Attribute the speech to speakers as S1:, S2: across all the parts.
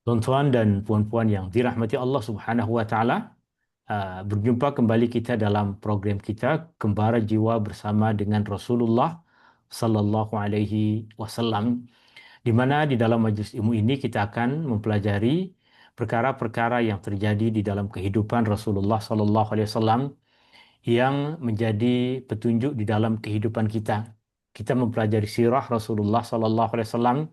S1: Tuan-tuan dan puan-puan yang dirahmati Allah Subhanahu wa taala, berjumpa kembali kita dalam program kita Gembara Jiwa bersama dengan Rasulullah sallallahu alaihi wasallam, di mana di dalam majelis ilmu ini kita akan mempelajari perkara-perkara yang terjadi di dalam kehidupan Rasulullah sallallahu alaihi wasallam yang menjadi petunjuk di dalam kehidupan kita. Kita mempelajari sirah Rasulullah sallallahu alaihi wasallam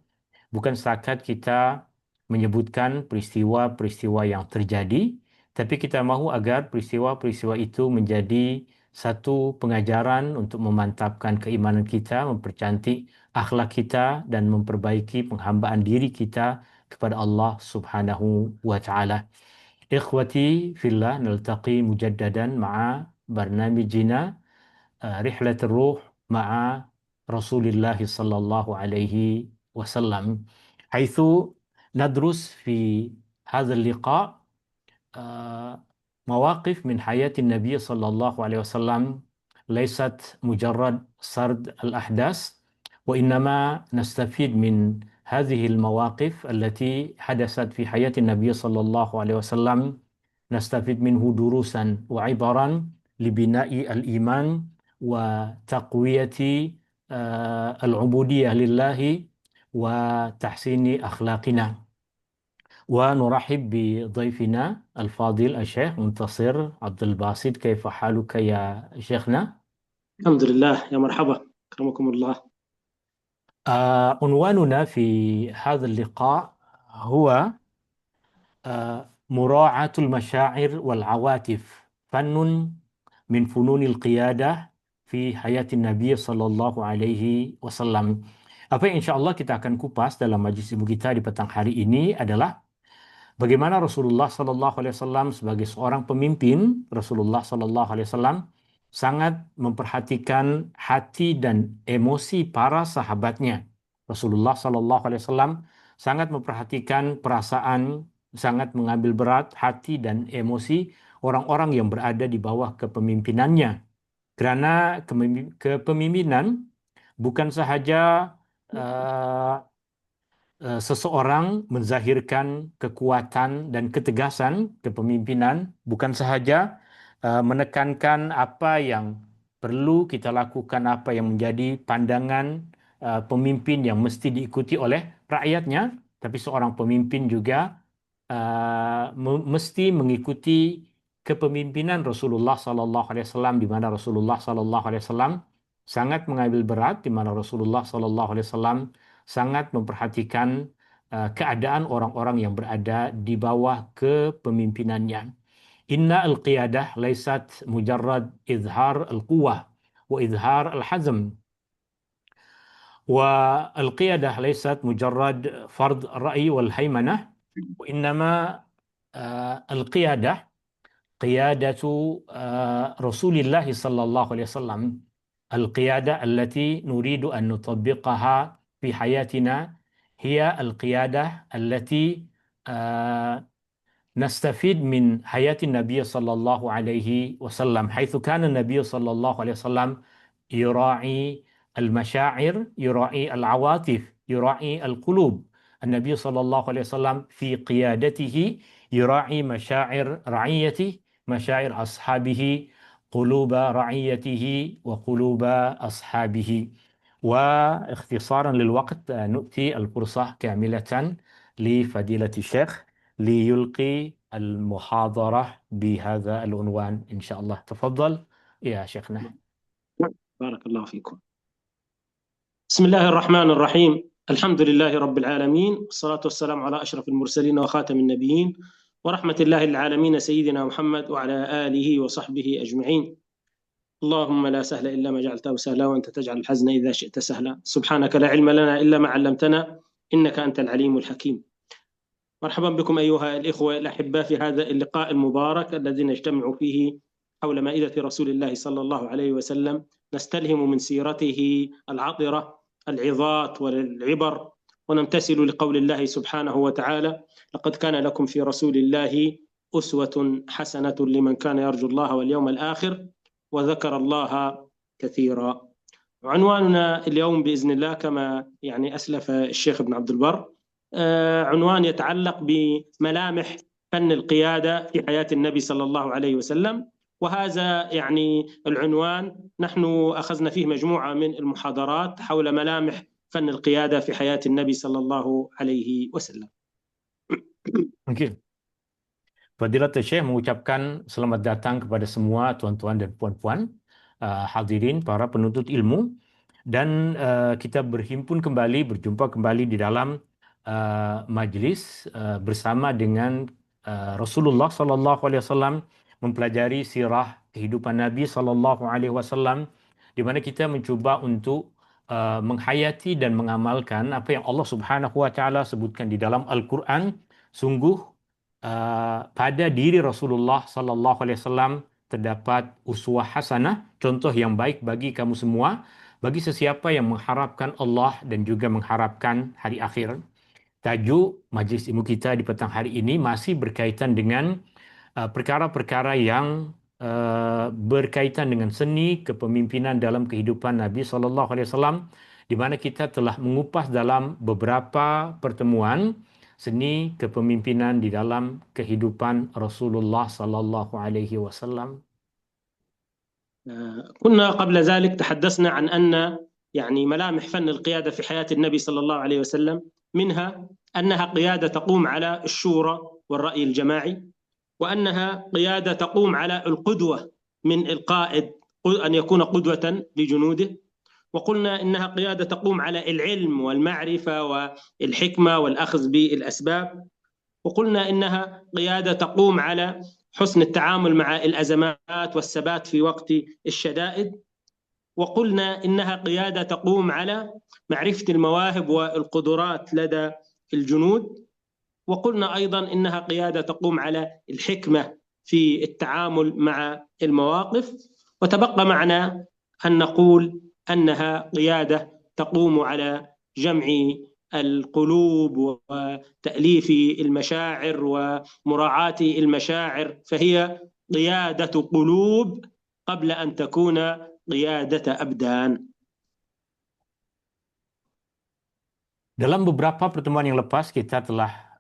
S1: bukan setakat kita menyebutkan peristiwa-peristiwa yang terjadi, tapi kita mahu agar peristiwa-peristiwa itu menjadi satu pengajaran untuk memantapkan keimanan kita, mempercantik akhlak kita, dan memperbaiki penghambaan diri kita kepada Allah Subhanahu wa taala. Ikhwati fillah, naltaqi mujaddadan ma'a barnamijina رحلة الروح مع رسول الله صلى الله عليه وسلم، حيث ندرس في هذا اللقاء مواقف من حياة النبي صلى الله عليه وسلم، ليست مجرد سرد الأحداث، وإنما نستفيد من هذه المواقف التي حدثت في حياة النبي صلى الله عليه وسلم، نستفيد منه دروسا وعبرا لبناء الإيمان وتقوية العبودية لله وتحسين أخلاقنا. ونرحب بضيفنا الفاضل الشيخ منتصر عبد الباسط. كيف حالك يا شيخنا؟
S2: الحمد لله، يا مرحبا، أكرمكم الله.
S1: عنواننا في هذا اللقاء هو مراعاة المشاعر والعواطف، فن من فنون القيادة في حياة النبي صلى الله عليه وسلم. Apa yang insya Allah kita akan kupas dalam majlis ilmu kita di petang hari ini adalah bagaimana Rasulullah Sallallahu Alaihi Wasallam sebagai seorang pemimpin, Rasulullah Sallallahu Alaihi Wasallam sangat memperhatikan hati dan emosi para sahabatnya. Rasulullah Sallallahu Alaihi Wasallam sangat memperhatikan perasaan, sangat mengambil berat hati dan emosi orang-orang yang berada di bawah kepemimpinannya. Kerana kepemimpinan bukan sahaja seseorang menzahirkan kekuatan dan ketegasan kepemimpinan, bukan sahaja menekankan apa yang perlu kita lakukan, apa yang menjadi pandangan pemimpin yang mesti diikuti oleh rakyatnya, tapi seorang pemimpin juga mesti mengikuti kepemimpinan Rasulullah sallallahu alaihi wasallam, di mana Rasulullah sallallahu alaihi wasallam sangat mengambil berat, di mana Rasulullah sallallahu alaihi wasallam sangat memperhatikan keadaan orang-orang yang berada di bawah kepemimpinannya. Inna al-qiyadah laysat mujarrad izhar al-quwwah wa izhar al-hazm, والقيادة ليست مجرد فرض الرأي والهيمنة، وإنما القيادة قيادة رسول الله صلى الله عليه وسلم، القيادة التي نريد أن نطبقها في حياتنا هي القيادة التي نستفيد من حياة النبي صلى الله عليه وسلم، حيث كان النبي صلى الله عليه وسلم يراعي المشاعر، يراعي العواطف، يراعي القلوب. النبي صلى الله عليه وسلم في قيادته يراعي مشاعر رعيته، مشاعر أصحابه، قلوب رعيته وقلوب أصحابه. واختصارا للوقت نؤتي الفرصة كاملة لفضيلة الشيخ ليلقي المحاضرة بهذا العنوان إن شاء الله. تفضل يا شيخنا.
S2: بارك الله فيكم. بسم الله الرحمن الرحيم، الحمد لله رب العالمين، والصلاة والسلام على أشرف المرسلين وخاتم النبيين ورحمة الله للعالمين سيدنا محمد وعلى آله وصحبه أجمعين. اللهم لا سهل إلا ما جعلته سهلا وأنت تجعل الحزن إذا شئت سهلا، سبحانك لا علم لنا إلا ما علمتنا إنك أنت العليم الحكيم. مرحبا بكم أيها الإخوة الأحباء في هذا اللقاء المبارك الذي نجتمع فيه حول مائدة رسول الله صلى الله عليه وسلم، نستلهم من سيرته العطرة العظات والعبر، ونمتثل لقول الله سبحانه وتعالى: لقد كان لكم في رسول الله أسوة حسنة لمن كان يرجو الله واليوم الآخر وذكر الله كثيرا. عنواننا اليوم بإذن الله كما أسلف الشيخ ابن عبد البر عنوان يتعلق بملامح فن القيادة في حياة النبي صلى الله عليه وسلم. وهذا يعني العنوان نحن أخذنا فيه مجموعة من المحاضرات حول ملامح فن القيادة في حياة النبي صلى الله عليه وسلم.
S1: Mungkin Fadilatul Syekh mengucapkan selamat datang kepada semua tuan-tuan dan puan-puan, hadirin para penuntut ilmu, dan kita berhimpun kembali, berjumpa kembali di dalam majlis bersama dengan Rasulullah sallallahu alaihi wasallam, mempelajari sirah kehidupan Nabi sallallahu alaihi wasallam, di mana kita mencuba untuk menghayati dan mengamalkan apa yang Allah Subhanahu wa taala sebutkan di dalam Al-Quran. Sungguh pada diri Rasulullah sallallahu alaihi wasallam terdapat uswah hasanah, contoh yang baik bagi kamu semua, bagi sesiapa yang mengharapkan Allah dan juga mengharapkan hari akhir. Tajuk majlis ilmu kita di petang hari ini masih berkaitan dengan perkara-perkara yang berkaitan dengan seni kepemimpinan dalam kehidupan Nabi sallallahu alaihi wasallam, di mana kita telah mengupas dalam beberapa pertemuan seni kepemimpinan di dalam kehidupan Rasulullah sallallahu alaihi wasallam.
S2: كنا قبل ذلك تحدثنا عن أن يعني ملامح فن القيادة في حياة النبي صلى الله عليه وسلم منها أنها قيادة تقوم على الشورى والرأي الجماعي، وأنها قيادة تقوم على القدوة من القائد أن يكون قدوة لجنوده، وقلنا إنها قيادة تقوم على العلم والمعرفة والحكمة والأخذ بالأسباب، وقلنا إنها قيادة تقوم على حسن التعامل مع الأزمات والثبات في وقت الشدائد، وقلنا إنها قيادة تقوم على معرفة المواهب والقدرات لدى الجنود، وقلنا أيضا إنها قيادة تقوم على الحكمة في التعامل مع المواقف، وتبقى معنا أن نقول أنها قيادة تقوم على جمع القلوب وتأليف المشاعر ومراعاة المشاعر، فهي قيادة قلوب قبل أن تكون قيادة أبدان.
S1: Dalam beberapa pertemuan yang lepas kita telah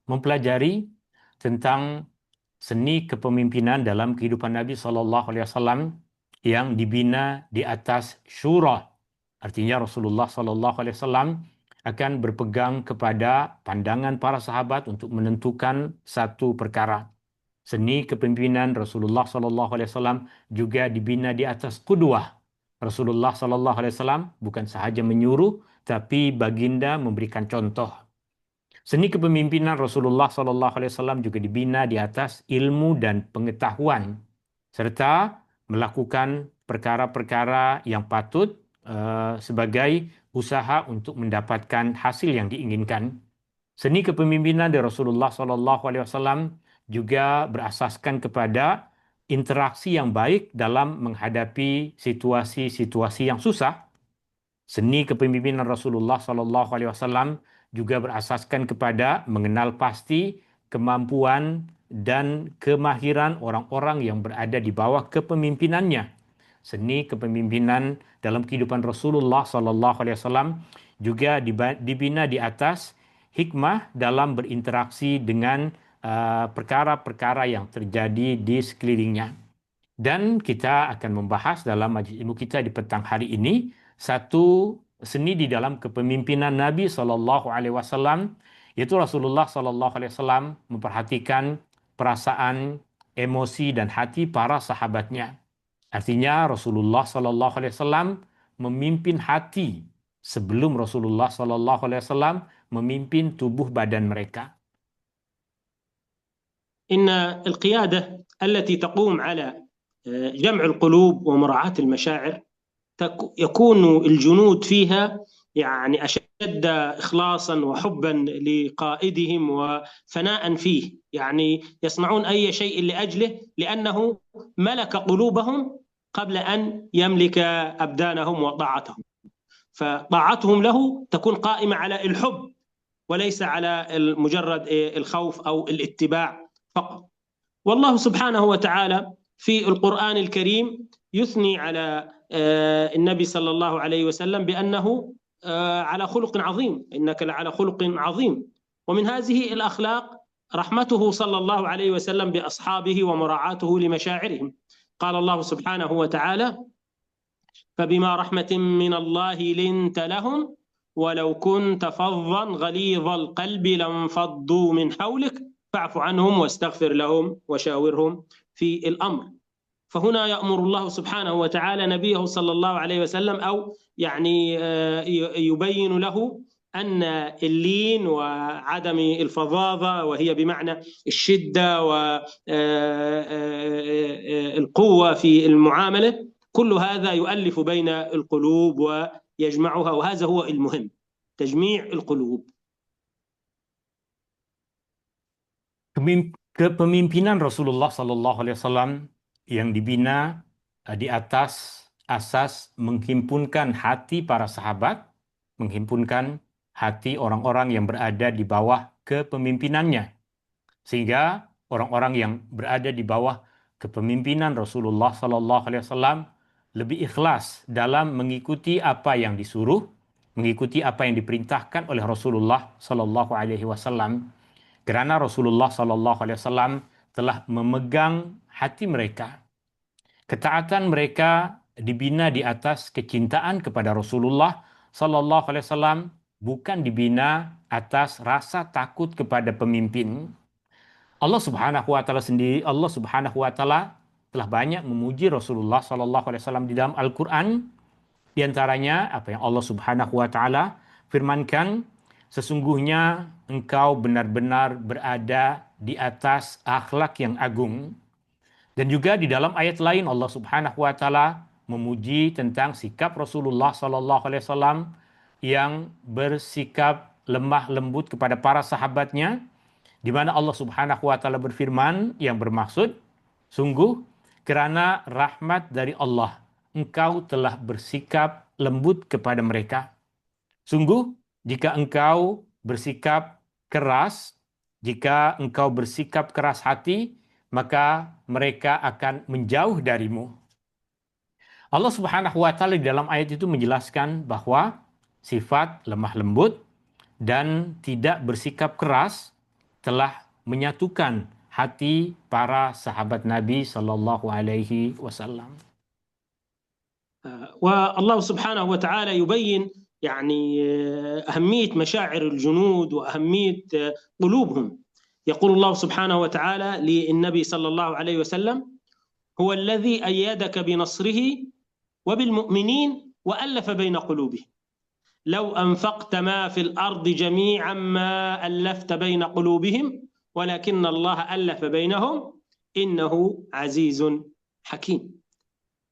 S1: mempelajari tentang seni kepemimpinan dalam kehidupan Nabi sallallahu alaihi wasallam yang dibina di atas syura. Artinya Rasulullah sallallahu alaihi wasallam akan berpegang kepada pandangan para sahabat untuk menentukan satu perkara. Seni kepemimpinan Rasulullah sallallahu alaihi wasallam juga dibina di atas qudwah. Rasulullah sallallahu alaihi wasallam bukan sahaja menyuruh, tapi baginda memberikan contoh. Seni kepemimpinan Rasulullah sallallahu alaihi wasallam juga dibina di atas ilmu dan pengetahuan, serta melakukan perkara-perkara yang patut sebagai usaha untuk mendapatkan hasil yang diinginkan. Seni kepemimpinan dari Rasulullah sallallahu alaihi wasallam juga berasaskan kepada interaksi yang baik dalam menghadapi situasi-situasi yang susah. Seni kepemimpinan Rasulullah sallallahu alaihi wasallam juga berasaskan kepada mengenal pasti kemampuan dan kemahiran orang-orang yang berada di bawah kepemimpinannya. Seni kepemimpinan dalam kehidupan Rasulullah sallallahu alaihi wasallam juga dibina di atas hikmah dalam berinteraksi dengan perkara-perkara yang terjadi di sekelilingnya. Dan kita akan membahas dalam majlis ilmu kita di petang hari ini satu seni di dalam kepemimpinan Nabi sallallahu alaihi wasallam, yaitu Rasulullah sallallahu alaihi wasallam memperhatikan perasaan, emosi dan hati para sahabatnya. Artinya Rasulullah sallallahu alaihi wasallam memimpin hati sebelum Rasulullah sallallahu alaihi wasallam memimpin tubuh badan mereka.
S2: إن القيادة التي تقوم على جمع القلوب ومراعاة المشاعر يكون الجنود فيها يعني أشد إخلاصا وحبا لقائدهم وفناء فيه، يعني يصنعون أي شيء لأجله لأنه ملك قلوبهم قبل أن يملك أبدانهم وطاعتهم، فطاعتهم له تكون قائمة على الحب وليس على مجرد الخوف أو الاتباع فقط. والله سبحانه وتعالى في القرآن الكريم يثني على النبي صلى الله عليه وسلم بأنه على خلق عظيم، إنك لعلى خلق عظيم. ومن هذه الأخلاق رحمته صلى الله عليه وسلم بأصحابه ومراعاته لمشاعرهم. قال الله سبحانه وتعالى: فبما رحمة من الله لنت لهم ولو كنت فظا غليظ القلب لانفضوا من حولك فاعف عنهم واستغفر لهم وشاورهم في الأمر. فهنا يأمر الله سبحانه وتعالى نبيه صلى الله عليه وسلم، أو يعني يبين له أن اللين وعدم الفظاظة، وهي بمعنى الشدة والقوة في المعاملة، كل هذا يؤلف بين القلوب ويجمعها، وهذا هو المهم، تجميع القلوب.
S1: Kepemimpinan Rasulullah Sallallahu Alaihi Wasallam yang dibina di atas asas menghimpunkan hati para sahabat, menghimpunkan hati orang-orang yang berada di bawah kepemimpinannya, sehingga orang-orang yang berada di bawah kepemimpinan Rasulullah Sallallahu Alaihi Wasallam lebih ikhlas dalam mengikuti apa yang disuruh, mengikuti apa yang diperintahkan oleh Rasulullah Sallallahu Alaihi Wasallam. Kerana Rasulullah Sallallahu Alaihi Wasallam telah memegang hati mereka. Ketaatan mereka dibina di atas kecintaan kepada Rasulullah Sallallahu Alaihi Wasallam, bukan dibina atas rasa takut kepada pemimpin. Allah Subhanahu Wa Taala sendiri, Allah Subhanahu Wa Taala telah banyak memuji Rasulullah Sallallahu Alaihi Wasallam di dalam Al-Quran. Di antaranya apa yang Allah Subhanahu Wa Taala firmankan, sesungguhnya engkau benar-benar berada di atas akhlak yang agung. Dan juga di dalam ayat lain Allah Subhanahu Wa Taala memuji tentang sikap Rasulullah Sallallahu Alaihi Wasallam yang bersikap lemah lembut kepada para sahabatnya, di mana Allah Subhanahu Wa Taala berfirman yang bermaksud, sungguh kerana rahmat dari Allah engkau telah bersikap lembut kepada mereka. Sungguh, jika engkau bersikap keras, jika engkau bersikap keras hati, maka mereka akan menjauh darimu. Allah Subhanahu Wa Taala di dalam ayat itu menjelaskan bahwa sifat lemah lembut dan tidak bersikap keras telah menyatukan hati para sahabat Nabi Sallallahu Alaihi Wasallam.
S2: والله سبحانه وتعالى يبين يعني أهمية مشاعر الجنود وأهمية قلوبهم. يقول الله سبحانه وتعالى للنبي صلى الله عليه وسلم: هو الذي أيدك بنصره وبالمؤمنين وألف بين قلوبهم لو أنفقت ما في الأرض جميعا ما ألفت بين قلوبهم ولكن الله ألف بينهم إنه عزيز حكيم.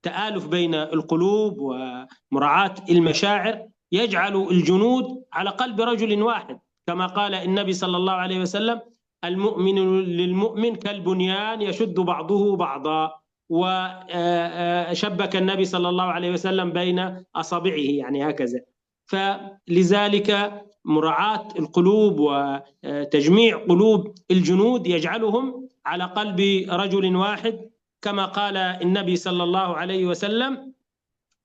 S2: تآلف بين القلوب ومراعاة المشاعر يجعل الجنود على قلب رجل واحد، كما قال النبي صلى الله عليه وسلم: المؤمن للمؤمن كالبنيان يشد بعضه بعضا. وشبك النبي صلى الله عليه وسلم بين أصابعه، يعني هكذا. فلذلك مراعاة القلوب وتجميع قلوب الجنود يجعلهم على قلب رجل واحد، كما قال النبي صلى الله عليه وسلم: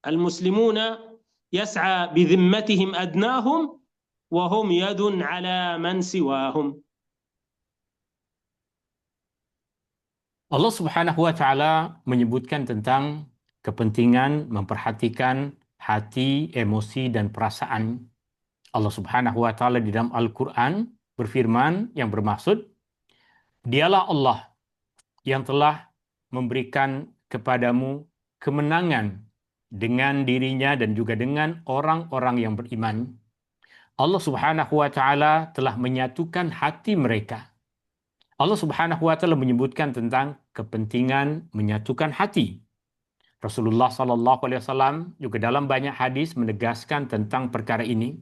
S2: المسلمون يسعى بذمتهم أدناهم وهم يد على من سواهم.
S1: Allah Subhanahu Wa Taala menyebutkan tentang kepentingan memperhatikan hati, emosi, dan perasaan. Allah Subhanahu Wa Taala di dalam Al-Quran berfirman yang bermaksud, dialah Allah yang telah memberikan kepadamu kemenangan dengan dirinya dan juga dengan orang-orang yang beriman. Allah Subhanahu Wa Taala telah menyatukan hati mereka. Allah Subhanahu Wa Taala menyebutkan tentang kepentingan menyatukan hati. Rasulullah Sallallahu Alaihi Wasallam juga dalam banyak hadis menegaskan tentang perkara ini.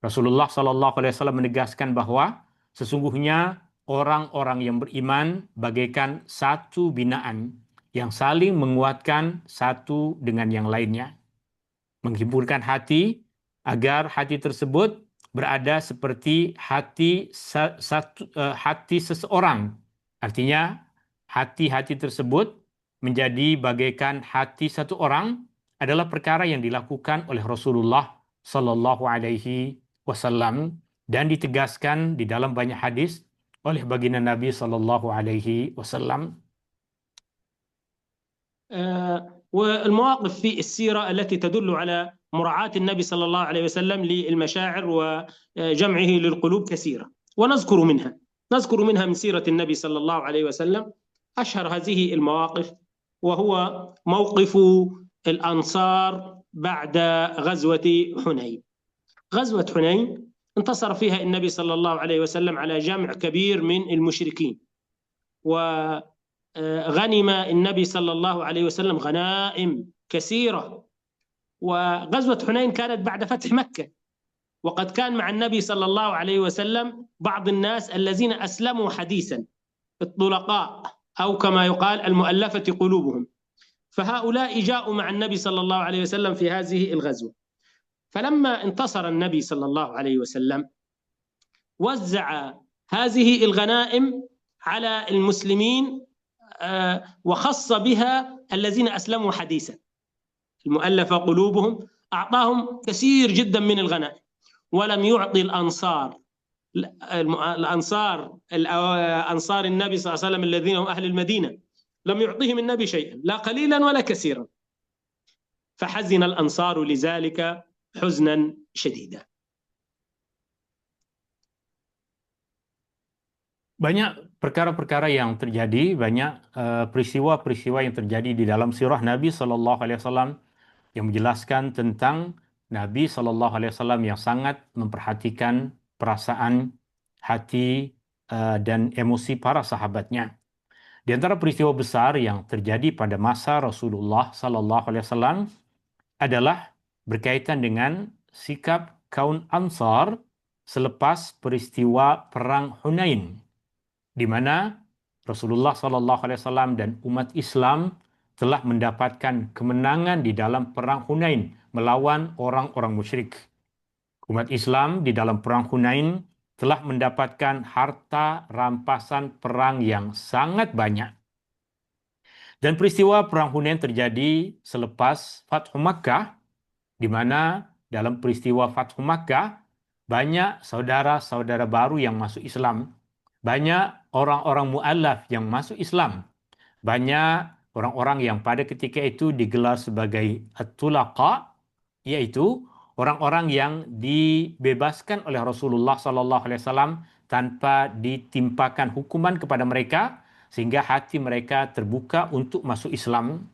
S1: Rasulullah Sallallahu Alaihi Wasallam menegaskan bahwa sesungguhnya orang-orang yang beriman bagaikan satu binaan yang saling menguatkan satu dengan yang lainnya. Menghimpunkan hati agar hati tersebut berada seperti hati seseorang. Artinya, hati-hati tersebut menjadi bagaikan hati satu orang adalah perkara yang dilakukan oleh Rasulullah sallallahu alaihi wasallam, dan ditegaskan di dalam banyak hadis oleh baginda Nabi sallallahu alaihi wasallam.
S2: والمواقف في السيرة التي تدل على مراعاة النبي صلى الله عليه وسلم للمشاعر وجمعه للقلوب كثيرة، ونذكر منها من سيرة النبي صلى الله عليه وسلم أشهر هذه المواقف، وهو موقف الأنصار بعد غزوة حنين. غزوة حنين انتصر فيها النبي صلى الله عليه وسلم على جمع كبير من المشركين، وغنم النبي صلى الله عليه وسلم غنائم كثيرة. وغزوة حنين كانت بعد فتح مكة، وقد كان مع النبي صلى الله عليه وسلم بعض الناس الذين أسلموا حديثا، الطلقاء أو كما يقال المؤلفة قلوبهم، فهؤلاء جاءوا مع النبي صلى الله عليه وسلم في هذه الغزوة. فلما انتصر النبي صلى الله عليه وسلم وزع هذه الغنائم على المسلمين، وخص بها الذين أسلموا حديثا، المؤلفة قلوبهم، أعطاهم كثير جدا من الغنائم، ولم يعطي أنصار النبي صلى الله عليه وسلم الذين هم أهل المدينة، لم يعطيهم النبي شيئا، لا قليلا ولا كثيرا. فحزن الأنصار لذلك حزنا شديدا.
S1: Banyak perkara-perkara yang terjadi, banyak peristiwa-peristiwa yang terjadi di dalam sirah Nabi Sallallahu Alaihi Wasallam yang menjelaskan tentang Nabi Sallallahu Alaihi Wasallam yang sangat memperhatikan perasaan, hati, dan emosi para sahabatnya. Di antara peristiwa besar yang terjadi pada masa Rasulullah Sallallahu Alaihi Wasallam adalah berkaitan dengan sikap kaum Ansar selepas peristiwa Perang Hunain, di mana Rasulullah SAW dan umat Islam telah mendapatkan kemenangan di dalam Perang Hunain melawan orang-orang musyrik. Umat Islam di dalam Perang Hunain telah mendapatkan harta rampasan perang yang sangat banyak. Dan peristiwa Perang Hunain terjadi selepas Fathu Makkah, di mana dalam peristiwa Fathu Makkah banyak saudara-saudara baru yang masuk Islam. Banyak orang-orang mu'allaf yang masuk Islam. Banyak orang-orang yang pada ketika itu digelar sebagai at-tulaqa, yaitu orang-orang yang dibebaskan oleh Rasulullah SAW tanpa ditimpakan hukuman kepada mereka, sehingga hati mereka terbuka untuk masuk Islam.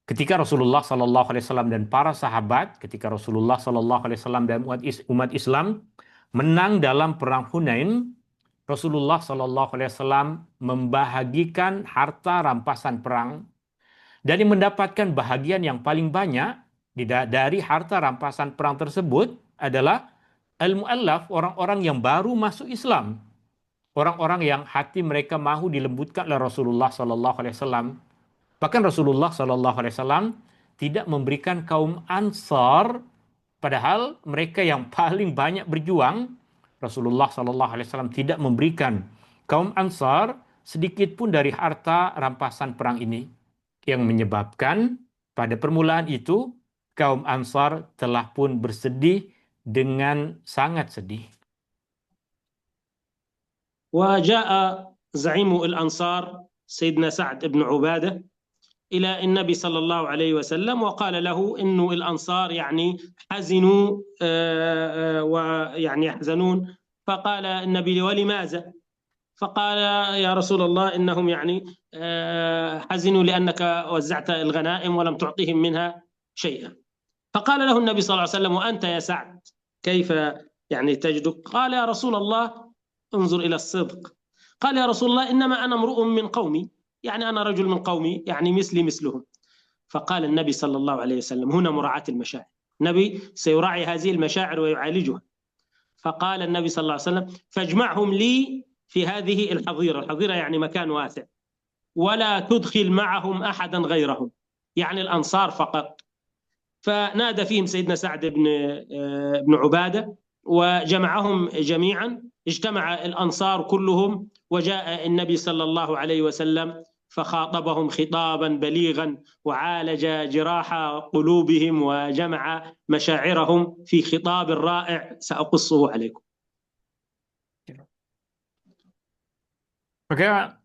S1: Ketika Rasulullah SAW dan para sahabat, ketika Rasulullah SAW dan umat Islam menang dalam Perang Hunain, Rasulullah SAW membahagikan harta rampasan perang, dan yang mendapatkan bahagian yang paling banyak dari harta rampasan perang tersebut adalah al-mu'allaf, orang-orang yang baru masuk Islam, orang-orang yang hati mereka mahu dilembutkan oleh Rasulullah SAW. Bahkan Rasulullah SAW tidak memberikan kaum Ansar, padahal mereka yang paling banyak berjuang. Rasulullah SAW tidak memberikan kaum Ansar sedikit pun dari harta rampasan perang ini, yang menyebabkan pada permulaan itu kaum Ansar telah pun bersedih dengan sangat sedih.
S2: وجاء زعيم الأنصار سيدنا سعد بن عبادة إلى النبي صلى الله عليه وسلم وقال له إنه الأنصار يعني حزنوا ويعني يحزنون. فقال النبي ولماذا؟ فقال يا رسول الله إنهم يعني حزنوا لأنك وزعت الغنائم ولم تعطيهم منها شيئا. فقال له النبي صلى الله عليه وسلم وأنت يا سعد كيف يعني تجدك؟ قال يا رسول الله انظر إلى الصدق. قال يا رسول الله إنما أنا امرؤ من قومي، يعني أنا رجل من قومي، يعني مثلهم. فقال النبي صلى الله عليه وسلم هنا مراعاة المشاعر، النبي سيراعي هذه المشاعر ويعالجها. فقال النبي صلى الله عليه وسلم فاجمعهم لي في هذه الحظيرة، الحظيرة يعني مكان واسع، ولا تدخل معهم أحدا غيرهم، يعني الأنصار فقط. فنادى فيهم سيدنا سعد بن عبادة وجمعهم جميعا. اجتمع الأنصار كلهم وجاء النبي صلى الله عليه وسلم فخاطبهم خطابا بليغا وعالج جراح قلوبهم وجمع مشاعرهم في خطاب رائع سأقصه عليكم.
S1: Maka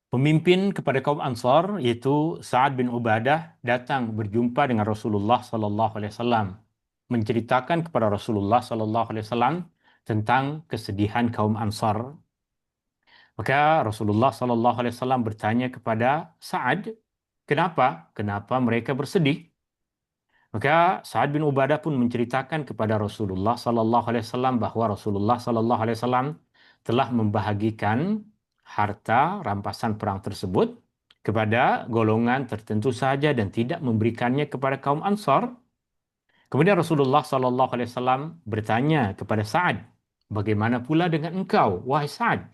S1: pemimpin kepada kaum Ansar yaitu Sa'ad bin Ubadah datang berjumpa dengan Rasulullah sallallahu alaihi wasallam, menceritakan kepada Rasulullah sallallahu alaihi wasallam tentang kesedihan kaum Ansar. Maka Rasulullah sallallahu alaihi wasallam bertanya kepada Sa'ad, kenapa? Kenapa mereka bersedih? Maka Sa'ad bin Ubadah pun menceritakan kepada Rasulullah sallallahu alaihi wasallam bahwa Rasulullah sallallahu alaihi wasallam telah membahagikan harta rampasan perang tersebut kepada golongan tertentu saja dan tidak memberikannya kepada kaum Ansar. Kemudian Rasulullah sallallahu alaihi wasallam bertanya kepada Sa'ad, "Bagaimana pula dengan engkau, wahai Sa'ad?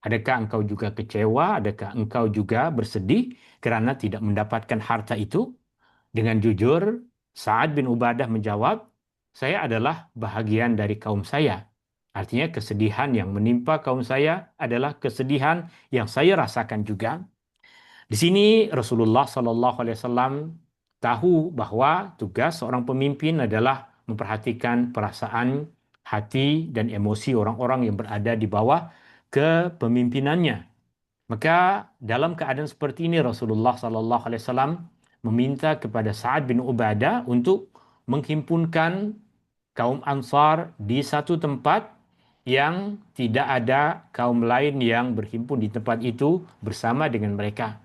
S1: Adakah engkau juga kecewa? Adakah engkau juga bersedih kerana tidak mendapatkan harta itu?" Dengan jujur, Sa'ad bin Ubadah menjawab, "Saya adalah bahagian dari kaum saya." Artinya kesedihan yang menimpa kaum saya adalah kesedihan yang saya rasakan juga. Di sini Rasulullah sallallahu alaihi wasallam tahu bahwa tugas seorang pemimpin adalah memperhatikan perasaan, hati dan emosi orang-orang yang berada di bawah kepemimpinannya. Maka dalam keadaan seperti ini Rasulullah sallallahu alaihi wasallam meminta kepada Sa'ad bin Ubadah untuk menghimpunkan kaum Ansar di satu tempat yang tidak ada kaum lain yang berhimpun di tempat itu bersama dengan mereka.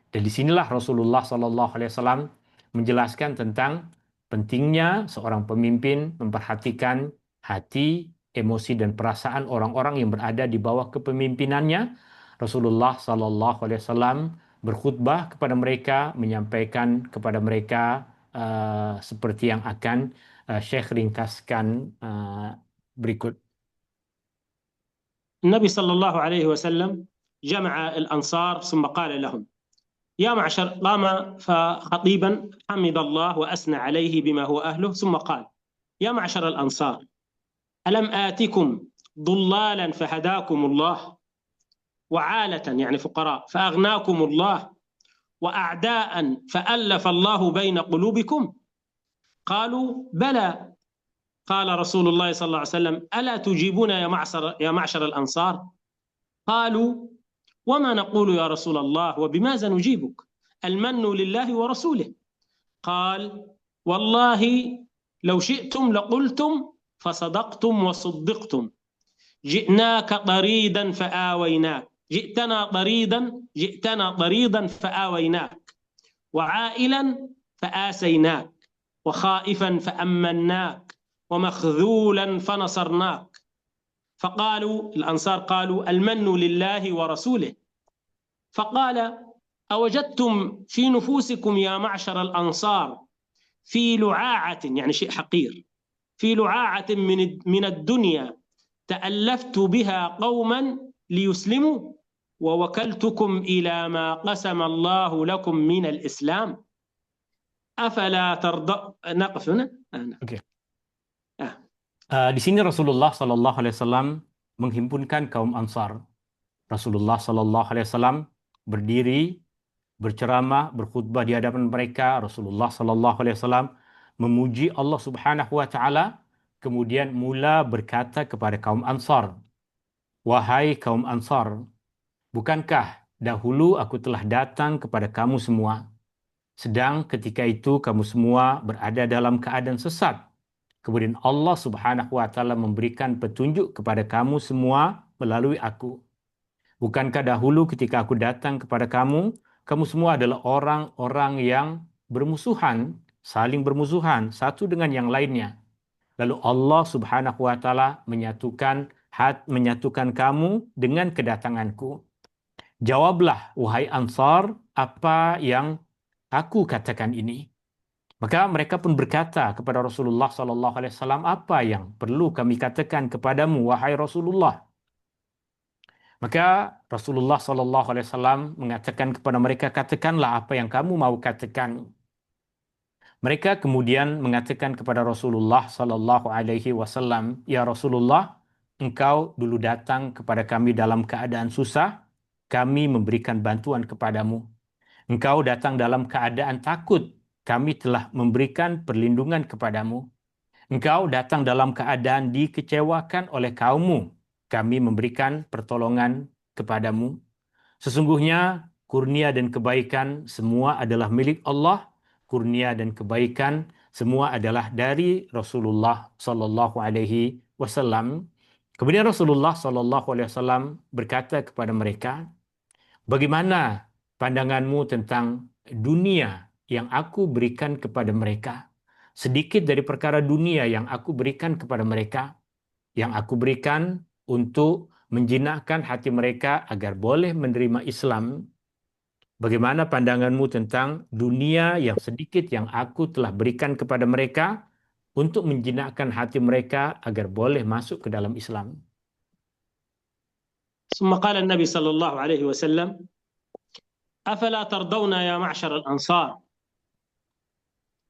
S1: Dan disinilah Rasulullah sallallahu alaihi wasallam menjelaskan tentang pentingnya seorang pemimpin memperhatikan hati, emosi dan perasaan orang-orang yang berada di bawah kepemimpinannya. Rasulullah sallallahu alaihi wasallam berkhutbah kepada mereka, menyampaikan kepada mereka seperti yang akan Syekh ringkaskan berikut.
S2: النبي صلى الله عليه وسلم جمع الأنصار ثم قال لهم يا معشر، قام فخطيبا حمد الله وأثنى عليه بما هو أهله ثم قال يا معشر الأنصار ألم آتكم ضلالا فهداكم الله وعالة يعني فقراء فأغناكم الله وأعداء فألف الله بين قلوبكم؟ قالوا بلى. قال رسول الله صلى الله عليه وسلم ألا تجيبون يا معشر الأنصار؟ قالوا وما نقول يا رسول الله وبماذا نجيبك؟ المن لله ورسوله. قال والله لو شئتم لقلتم فصدقتم وصدقتم. جئناك طريدا فآويناك، جئتنا طريدا فآويناك، وعائلا فآسيناك، وخائفا فأمناك، ومخذولا فنصرناك. فقالوا الأنصار قالوا المن لله ورسوله. فقال أوجدتم في نفوسكم يا معشر الأنصار في لعاعة، يعني شيء حقير، في لعاعة من الدنيا تألفت بها قوما ليسلموا ووكلتكم إلى ما قسم الله لكم من الإسلام أفلا ترضى. نقف هنا.
S1: Okay. Di sini Rasulullah sallallahu alaihi wasallam menghimpunkan kaum Ansar. Rasulullah sallallahu alaihi wasallam berdiri, berceramah, berkhutbah di hadapan mereka. Rasulullah sallallahu alaihi wasallam memuji Allah Subhanahu wa taala, kemudian mula berkata kepada kaum Ansar, "Wahai kaum Ansar, bukankah dahulu aku telah datang kepada kamu semua, sedang ketika itu kamu semua berada dalam keadaan sesat. Kemudian Allah Subhanahu wa taala memberikan petunjuk kepada kamu semua melalui aku. Bukankah dahulu ketika aku datang kepada kamu, kamu semua adalah orang-orang yang bermusuhan, saling bermusuhan satu dengan yang lainnya. Lalu Allah Subhanahu wa taala menyatukan kamu dengan kedatanganku. Jawablah wahai Ansar apa yang aku katakan ini." Maka mereka pun berkata kepada Rasulullah sallallahu alaihi wasallam, "Apa yang perlu kami katakan kepadamu wahai Rasulullah?" Maka Rasulullah sallallahu alaihi wasallam mengatakan kepada mereka, "Katakanlah apa yang kamu mau katakan." Mereka kemudian mengatakan kepada Rasulullah sallallahu alaihi wasallam, "Ya Rasulullah, engkau dulu datang kepada kami dalam keadaan susah, kami memberikan bantuan kepadamu. Engkau datang dalam keadaan takut, kami telah memberikan perlindungan kepadamu. Engkau datang dalam keadaan dikecewakan oleh kaummu, kami memberikan pertolongan kepadamu. Sesungguhnya kurnia dan kebaikan semua adalah milik Allah. Kurnia dan kebaikan semua adalah dari Rasulullah sallallahu alaihi wasallam. Kemudian Rasulullah sallallahu alaihi wasallam berkata kepada mereka, "Bagaimana pandanganmu tentang dunia yang aku berikan kepada mereka? Sedikit dari perkara dunia yang aku berikan kepada mereka, yang aku berikan untuk menjinakkan hati mereka agar boleh menerima Islam. Bagaimana pandanganmu tentang dunia yang sedikit yang aku telah berikan kepada mereka untuk menjinakkan hati mereka agar boleh masuk ke dalam Islam?"
S2: ثم قال النبي صلى الله عليه وسلم: أفلا ترضون يا معشر الأنصار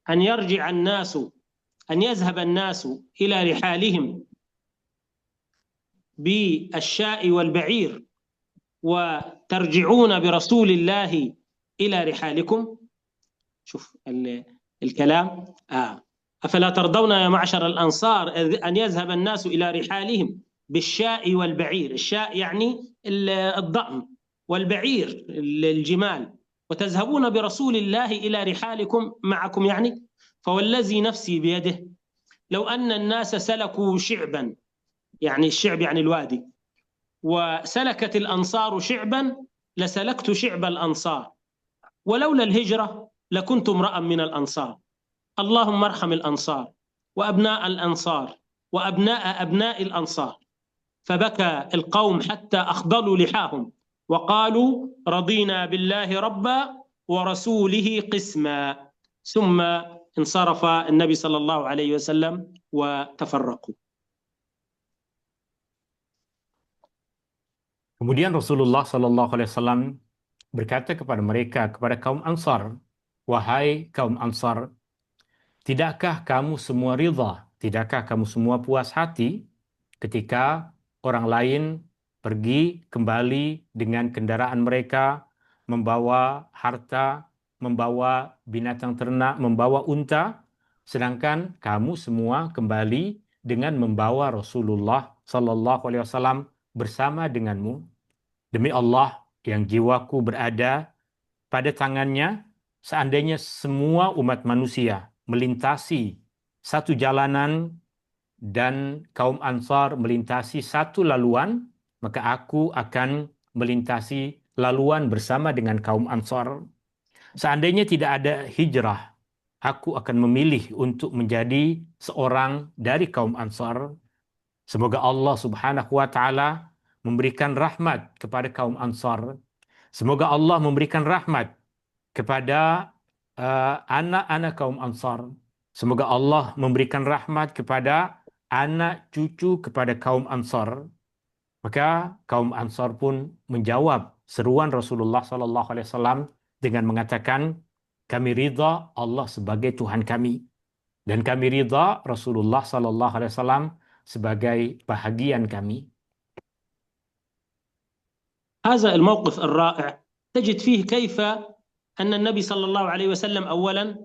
S2: أن يرجع الناس، أن يذهب الناس إلى رحالهم بالشاء والبعير وترجعون برسول الله إلى رحالكم؟ شوف الكلام. أفلا ترضون يا معشر الأنصار أن يذهب الناس إلى رحالهم بالشاء والبعير. الشاء يعني الضأن، والبعير الجمال، وتذهبون برسول الله إلى رحالكم معكم يعني. فوالذي نفسي بيده لو أن الناس سلكوا شعبا، يعني الشعب يعني الوادي، وسلكت الأنصار شعبا لسلكت شعب الأنصار، ولولا الهجرة لكنت امرأ من الأنصار. اللهم ارحم الأنصار وأبناء الأنصار وأبناء أبناء الأنصار. فبكى القوم حتى أخضلوا لحاهم وقالوا: رضينا بالله ربا ورسوله قسما. ثم انصرف النبي صلى الله عليه وسلم وتفرقوا.
S1: Kemudian Rasulullah sallallahu alaihi wasallam berkata kepada mereka, kepada kaum Ansar, "Wahai kaum Ansar, tidakkah kamu semua ridha? Tidakkah kamu semua puas hati ketika orang lain pergi kembali dengan kendaraan mereka, membawa harta, membawa binatang ternak, membawa unta, sedangkan kamu semua kembali dengan membawa Rasulullah sallallahu alaihi wasallam bersama denganmu? Demi Allah yang jiwaku berada pada tangannya, seandainya semua umat manusia melintasi satu jalanan dan kaum Ansar melintasi satu laluan, maka aku akan melintasi laluan bersama dengan kaum Ansar. Seandainya tidak ada hijrah, aku akan memilih untuk menjadi seorang dari kaum Ansar. Semoga Allah Subhanahu wa taala memberikan rahmat kepada kaum Ansar. Semoga Allah memberikan rahmat kepada anak-anak kaum Ansar. Semoga Allah memberikan rahmat kepada anak cucu kepada kaum Ansar. Maka kaum Ansar pun menjawab seruan Rasulullah sallallahu alaihi wasallam dengan mengatakan, kami ridha Allah sebagai Tuhan kami dan kami ridha Rasulullah sallallahu alaihi wasallam sebagai bahagian kami.
S2: هذا الموقف الرائع تجد فيه كيف أن النبي صلى الله عليه وسلم أولا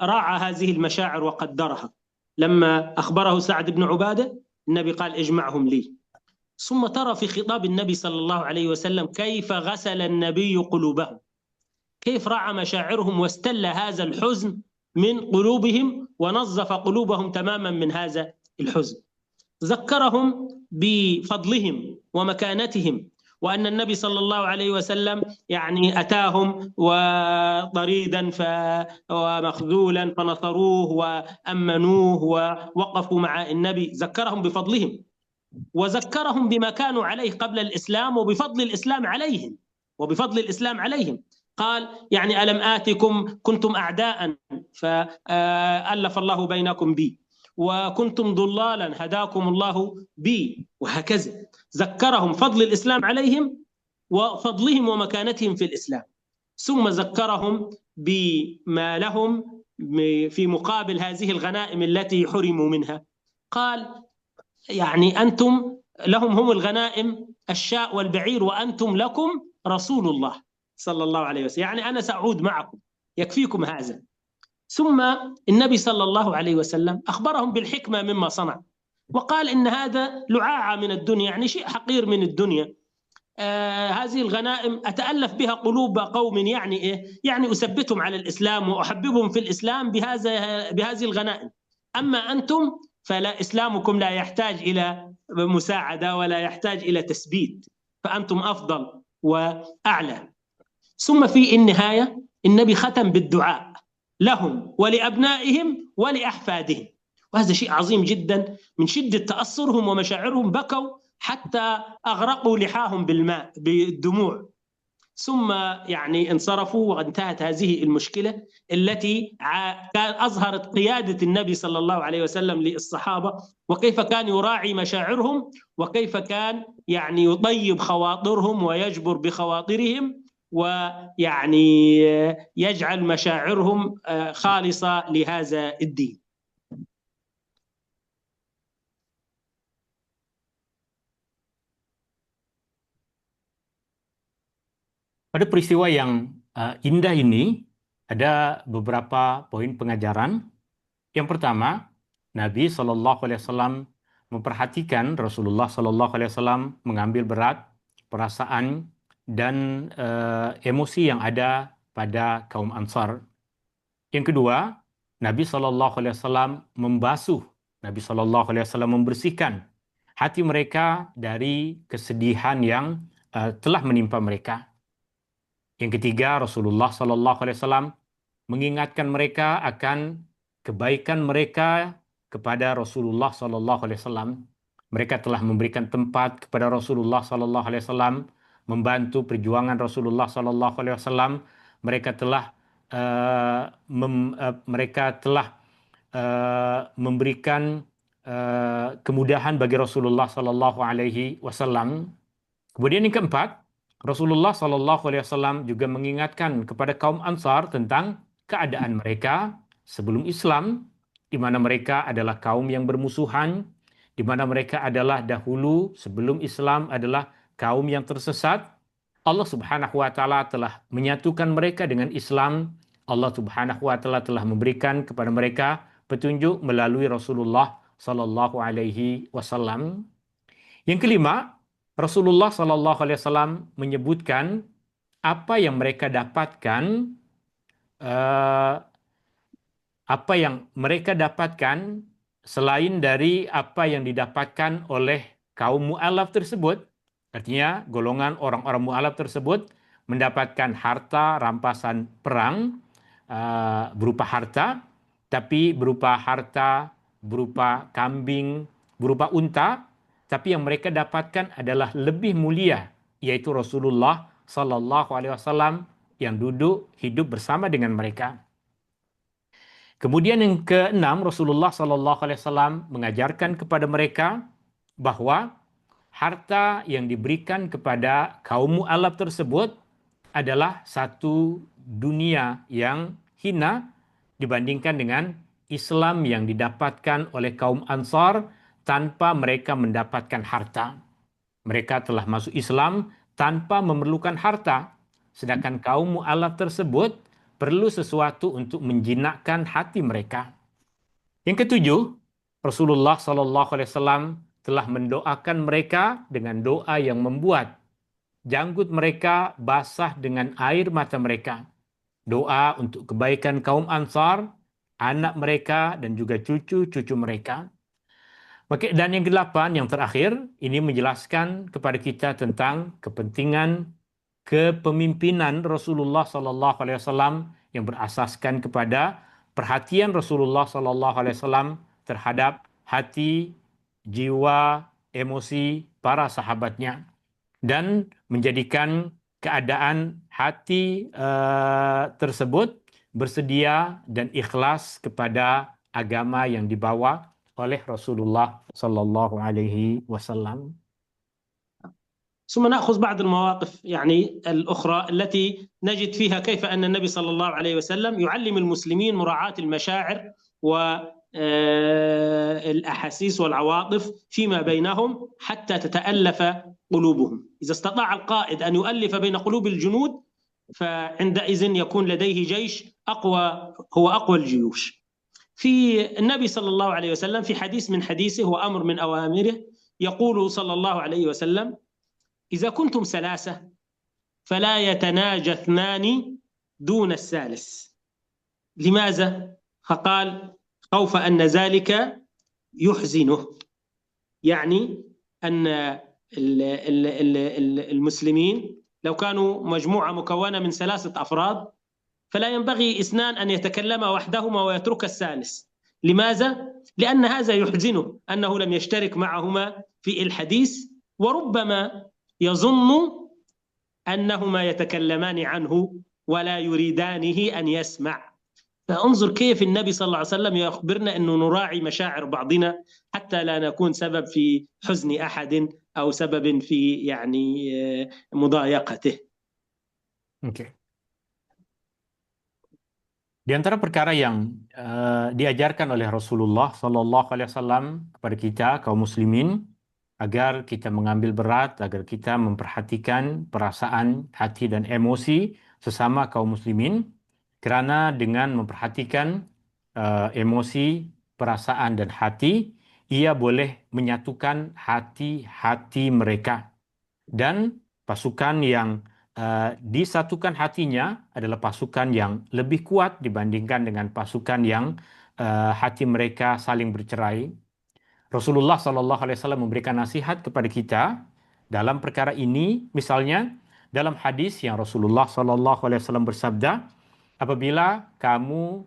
S2: راعى هذه المشاعر وقدرها. لما أخبره سعد بن عبادة النبي قال: اجمعهم لي. ثم ترى في خطاب النبي صلى الله عليه وسلم كيف غسل النبي قلوبهم، كيف راعى مشاعرهم واستل هذا الحزن من قلوبهم ونظف قلوبهم تماما من هذا الحزن. ذكرهم بفضلهم ومكانتهم، وأن النبي صلى الله عليه وسلم يعني أتاهم وطريدا ومخذولا فنصروه وأمنوه ووقفوا مع النبي. ذكرهم بفضلهم وذكرهم بما كانوا عليه قبل الإسلام وبفضل الإسلام عليهم وبفضل الإسلام عليهم. قال: يعني ألم آتكم كنتم أعداء فألف الله بينكم بي، وكنتم ضلالا هداكم الله بي، وهكذا. ذكرهم فضل الإسلام عليهم وفضلهم ومكانتهم في الإسلام، ثم ذكرهم بما لهم في مقابل هذه الغنائم التي حرموا منها. قال: يعني أنتم لهم هم الغنائم الشاء والبعير وأنتم لكم رسول الله صلى الله عليه وسلم، يعني أنا سأعود معكم يكفيكم هذا. ثم النبي صلى الله عليه وسلم أخبرهم بالحكمة مما صنع، وقال إن هذا لعاعة من الدنيا، يعني شيء حقير من الدنيا. هذه الغنائم أتألف بها قلوب قوم، يعني إيه؟ يعني أثبتهم على الإسلام وأحببهم في الإسلام بهذه الغنائم. أما أنتم فلا، إسلامكم لا يحتاج إلى مساعدة ولا يحتاج إلى تثبيت، فأنتم أفضل وأعلى. ثم في النهاية النبي ختم بالدعاء لهم ولأبنائهم ولأحفادهم، وهذا شيء عظيم جدا. من شدة تأثرهم ومشاعرهم بكوا حتى أغرقوا لحاهم بالماء بالدموع، ثم يعني انصرفوا وانتهت هذه المشكلة التي أظهرت قيادة النبي صلى الله عليه وسلم للصحابة، وكيف كان يراعي مشاعرهم، وكيف كان يعني يطيب خواطرهم ويجبر بخواطرهم، ويعني يجعل مشاعرهم خالصة لهذا الدين.
S1: Pada peristiwa yang indah ini ada beberapa poin pengajaran. Yang pertama, Nabi SAW memperhatikan Rasulullah SAW mengambil berat perasaan dan emosi yang ada pada kaum Ansar. Yang kedua, Nabi SAW membasuh, Nabi SAW membersihkan hati mereka dari kesedihan yang telah menimpa mereka. Yang ketiga, Rasulullah SAW mengingatkan mereka akan kebaikan mereka kepada Rasulullah SAW. Mereka telah memberikan tempat kepada Rasulullah SAW, membantu perjuangan Rasulullah SAW. Mereka telah memberikan kemudahan bagi Rasulullah SAW. Kemudian yang keempat, Rasulullah SAW juga mengingatkan kepada kaum Ansar tentang keadaan mereka sebelum Islam, di mana mereka adalah kaum yang bermusuhan, di mana mereka adalah dahulu sebelum Islam adalah kaum yang tersesat. Allah Subhanahu wa taala telah menyatukan mereka dengan Islam. Allah Subhanahu wa taala telah memberikan kepada mereka petunjuk melalui Rasulullah sallallahu alaihi wasallam. Yang kelima, Rasulullah SAW menyebutkan apa yang mereka dapatkan, selain dari apa yang didapatkan oleh kaum mu'alaf tersebut. Artinya golongan orang-orang mu'alaf tersebut mendapatkan harta rampasan perang berupa harta, tapi berupa harta, berupa kambing, berupa unta. Tapi yang mereka dapatkan adalah lebih mulia, yaitu Rasulullah Sallallahu Alaihi Wasallam yang duduk hidup bersama dengan mereka. Kemudian yang keenam, Rasulullah Sallallahu Alaihi Wasallam mengajarkan kepada mereka bahwa harta yang diberikan kepada kaum mu'alaf tersebut adalah satu dunia yang hina dibandingkan dengan Islam yang didapatkan oleh kaum Ansar tanpa mereka mendapatkan harta. Mereka telah masuk Islam tanpa memerlukan harta, sedangkan kaum mu'alaf tersebut perlu sesuatu untuk menjinakkan hati mereka. Yang ketujuh, Rasulullah SAW telah mendoakan mereka dengan doa yang membuat janggut mereka basah dengan air mata mereka. Doa untuk kebaikan kaum Ansar, anak mereka, dan juga cucu-cucu mereka. Dan yang kedelapan, yang terakhir, ini menjelaskan kepada kita tentang kepentingan kepemimpinan Rasulullah SAW yang berasaskan kepada perhatian Rasulullah SAW terhadap hati, jiwa, emosi para sahabatnya, dan menjadikan keadaan hati tersebut bersedia dan ikhlas kepada agama yang dibawa oleh Rasulullah sallallahu alaihi wasallam.
S2: ثم نأخذ بعض المواقف يعني الأخرى التي نجد فيها كيف أن النبي صلى الله عليه وسلم يعلم المسلمين مراعاة المشاعر الأحاسيس والعواطف فيما بينهم حتى تتألف قلوبهم. إذا استطاع القائد أن يؤلف بين قلوب الجنود فعندئذ يكون لديه جيش أقوى، هو أقوى الجيوش. في النبي صلى الله عليه وسلم في حديث من حديثه وأمر من أوامره يقول صلى الله عليه وسلم: إذا كنتم ثلاثة فلا يتناجى اثنان دون الثالث. لماذا؟ فقال: خوف أن ذلك يحزنه، يعني أن المسلمين لو كانوا مجموعة مكونة من 3 أفراد فلا ينبغي اثنان أن يتكلما وحدهما ويترك الثالث. لماذا؟ لأن هذا يحزنه أنه لم يشترك معهما في الحديث، وربما يظن أنهما يتكلمان عنه ولا يريدانه أن يسمع. فانظر كيف النبي صلى الله عليه وسلم يخبرنا أنه نراعي مشاعر بعضنا حتى لا نكون سبب في حزن أحد أو سبب في يعني مضايقته.
S1: Oke. Di antara perkara yang diajarkan oleh Rasulullah Sallallahu Alaihi Wasallam kepada kita kaum muslimin agar kita mengambil berat, agar kita memperhatikan perasaan, hati dan emosi sesama kaum muslimin, kerana dengan memperhatikan emosi, perasaan dan hati, ia boleh menyatukan hati-hati mereka. Dan pasukan yang disatukan hatinya adalah pasukan yang lebih kuat dibandingkan dengan pasukan yang hati mereka saling bercerai. Rasulullah SAW memberikan nasihat kepada kita dalam perkara ini. Misalnya dalam hadis yang Rasulullah SAW bersabda, apabila kamu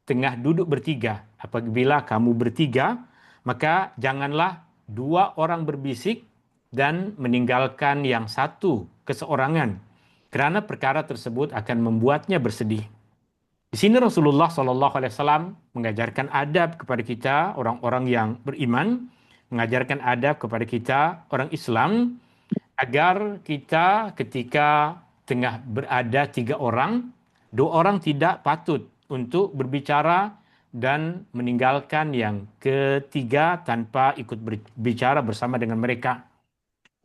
S1: tengah duduk bertiga, apabila kamu bertiga, maka janganlah 2 orang berbisik dan meninggalkan yang satu keseorangan, kerana perkara tersebut akan membuatnya bersedih. Di sini Rasulullah SAW mengajarkan adab kepada kita orang-orang yang beriman, mengajarkan adab kepada kita orang Islam, agar kita ketika tengah berada 3 orang, 2 orang tidak patut untuk berbicara dan meninggalkan yang ketiga tanpa ikut berbicara bersama dengan mereka.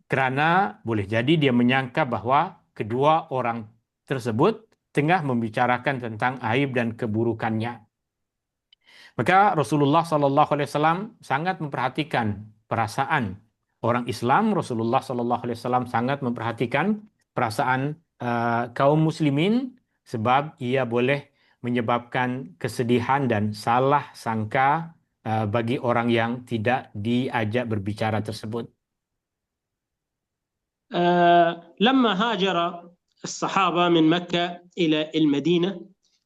S1: Kerana boleh jadi dia menyangka bahawa kedua orang tersebut tengah membicarakan tentang aib dan keburukannya. Maka Rasulullah SAW sangat memperhatikan perasaan orang Islam. Rasulullah SAW sangat memperhatikan perasaan kaum muslimin, sebab ia boleh menyebabkan kesedihan dan salah sangka bagi orang yang tidak diajak berbicara tersebut.
S2: لما هاجر الصحابة من مكة إلى المدينة،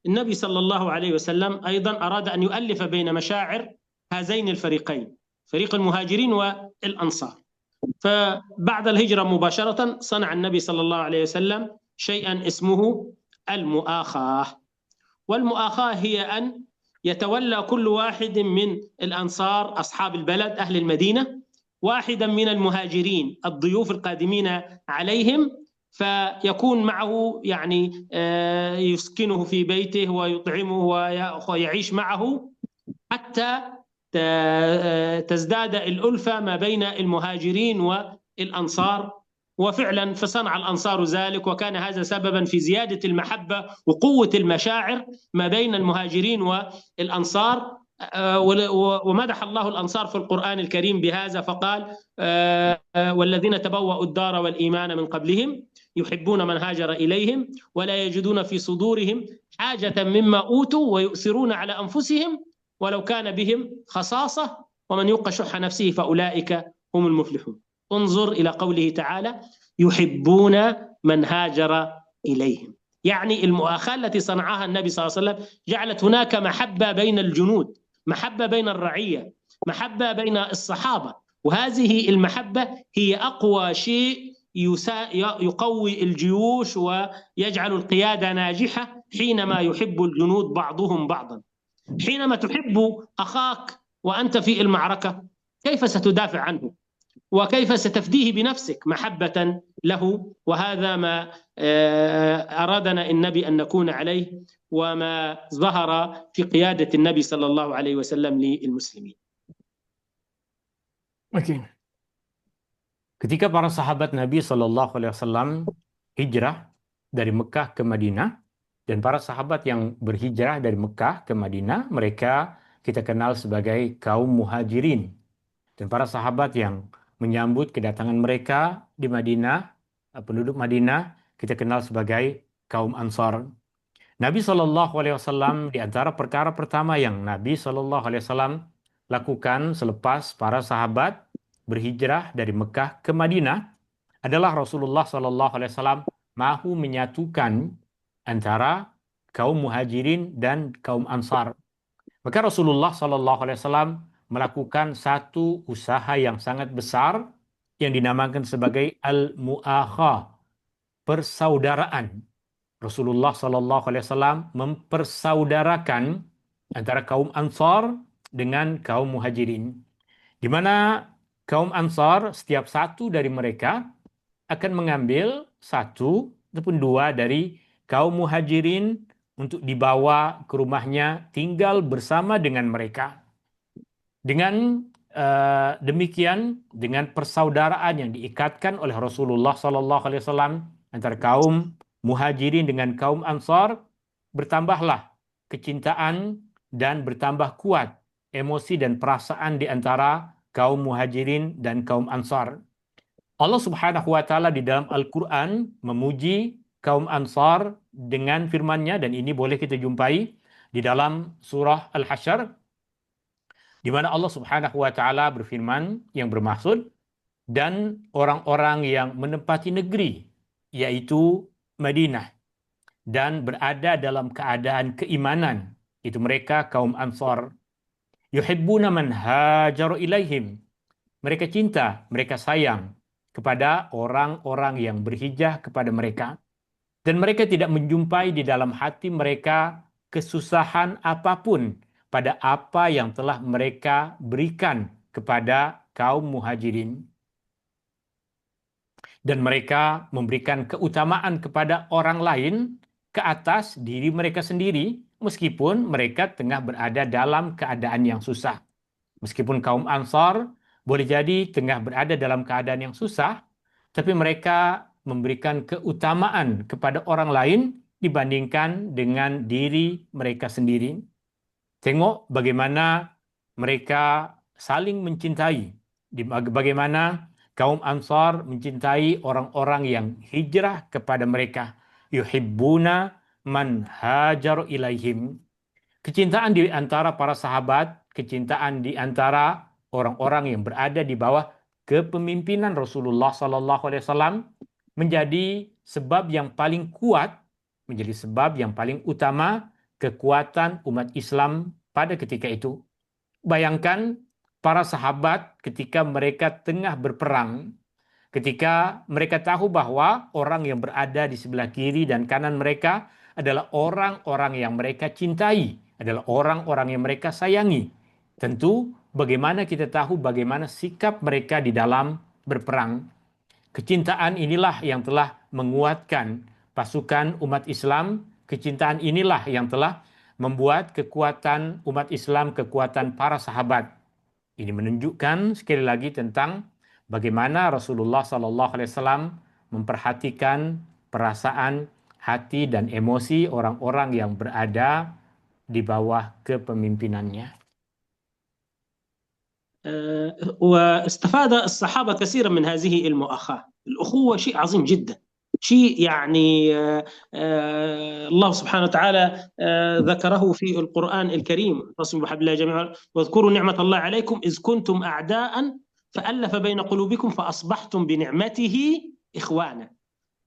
S2: النبي صلى الله عليه وسلم أيضا أراد أن يؤلف بين مشاعر هذين الفريقين، فريق المهاجرين والأنصار. فبعد الهجرة مباشرة صنع النبي صلى الله عليه وسلم شيئا اسمه المؤاخاة. والمؤاخاة هي أن يتولى كل واحد من الأنصار أصحاب البلد أهل المدينة واحدا من المهاجرين الضيوف القادمين عليهم، فيكون معه يعني يسكنه في بيته ويطعمه ويعيش معه حتى تزداد الألفة ما بين المهاجرين والأنصار. وفعلا فصنع الأنصار ذلك، وكان هذا سببا في زيادة المحبة وقوة المشاعر ما بين المهاجرين والأنصار. ومدح الله الأنصار في القرآن الكريم بهذا فقال: والذين تبوأوا الدار والإيمان من قبلهم يحبون من هاجر إليهم ولا يجدون في صدورهم حاجة مما أوتوا ويؤثرون على أنفسهم ولو كان بهم خصاصة ومن يوق شح نفسه فأولئك هم المفلحون. انظر إلى قوله تعالى: يحبون من هاجر إليهم. يعني المؤاخاة التي صنعها النبي صلى الله عليه وسلم جعلت هناك محبة بين الجنود، محبة بين الرعية، محبة بين الصحابة، وهذه المحبة هي أقوى شيء يقوي الجيوش ويجعل القيادة ناجحة حينما يحب الجنود بعضهم بعضا. حينما تحب أخاك وأنت في المعركة كيف ستدافع عنه؟ وكيف ستفديه بنفسك محبة له، وهذا ما أرادنا النبي أن نكون عليه، وما ظهر في قيادة النبي صلى الله عليه وسلم للمسلمين.
S1: Oke. Ketika para sahabat Nabi Shallallahu Alaihi Wasallam hijrah dari Mekah ke Madinah, dan para sahabat yang berhijrah dari Mekah ke Madinah, mereka kita kenal sebagai kaum muhajirin. Dan para sahabat yang menyambut kedatangan mereka di Madinah, penduduk Madinah, kita kenal sebagai kaum Ansar. Nabi Shallallahu Alaihi Wasallam di antara perkara pertama yang Nabi Shallallahu Alaihi Wasallam lakukan selepas para sahabat berhijrah dari Mekah ke Madinah adalah Rasulullah Shallallahu Alaihi Wasallam mahu menyatukan antara kaum muhajirin dan kaum Ansar. Maka Rasulullah Shallallahu Alaihi Wasallam melakukan satu usaha yang sangat besar yang dinamakan sebagai al-mu'akhah, persaudaraan. Rasulullah Shallallahu Alaihi Wasallam mempersaudarakan antara kaum Ansar dengan kaum muhajirin, di mana kaum Ansar setiap satu dari mereka akan mengambil satu ataupun dua dari kaum muhajirin untuk dibawa ke rumahnya tinggal bersama dengan mereka. Dengan demikian, dengan persaudaraan yang diikatkan oleh Rasulullah SAW antara kaum muhajirin dengan kaum Ansar, bertambahlah kecintaan dan bertambah kuat emosi dan perasaan di antara kaum muhajirin dan kaum Ansar. Allah Subhanahu wa taala di dalam Al-Qur'an memuji kaum Ansar dengan firman-Nya, dan ini boleh kita jumpai di dalam surah Al-Hasyr, di mana Allah Subhanahu wa taala berfirman yang bermaksud, dan orang-orang yang menempati negeri yaitu Madinah dan berada dalam keadaan keimanan, itu mereka kaum Ansar, yuhibbuna man hajaru ilaihim, mereka cinta, mereka sayang kepada orang-orang yang berhijrah kepada mereka, dan mereka tidak menjumpai di dalam hati mereka kesusahan apapun pada apa yang telah mereka berikan kepada kaum muhajirin. Dan mereka memberikan keutamaan kepada orang lain ke atas diri mereka sendiri, meskipun mereka tengah berada dalam keadaan yang susah. Meskipun kaum Ansar boleh jadi tengah berada dalam keadaan yang susah, tapi mereka memberikan keutamaan kepada orang lain dibandingkan dengan diri mereka sendiri. Tengok bagaimana mereka saling mencintai, bagaimana kaum Ansar mencintai orang-orang yang hijrah kepada mereka. Yuhibbuna man hajar ilaihim. Kecintaan di antara para sahabat, kecintaan di antara orang-orang yang berada di bawah kepemimpinan Rasulullah SAW menjadi sebab yang paling kuat, menjadi sebab yang paling utama kekuatan umat Islam pada ketika itu. Bayangkan para sahabat ketika mereka tengah berperang, ketika mereka tahu bahwa orang yang berada di sebelah kiri dan kanan mereka adalah orang-orang yang mereka cintai, adalah orang-orang yang mereka sayangi. Tentu bagaimana kita tahu bagaimana sikap mereka di dalam berperang. Kecintaan inilah yang telah menguatkan pasukan umat Islam. Kecintaan inilah yang telah membuat kekuatan umat Islam, kekuatan para sahabat. Ini menunjukkan sekali lagi tentang bagaimana Rasulullah SAW memperhatikan perasaan, hati, dan emosi orang-orang yang berada di bawah kepemimpinannya.
S2: واستفاد الصحابة كثيرا من هذه المؤاخاة. الأخوة شيء عظيم جدا، شيء يعني الله سبحانه وتعالى ذكره في القرآن الكريم، واعتصموا بحبل الله جميعا واذكروا نعمة الله عليكم إذ كنتم أعداء فألف بين قلوبكم فأصبحتم بنعمته إخوانا.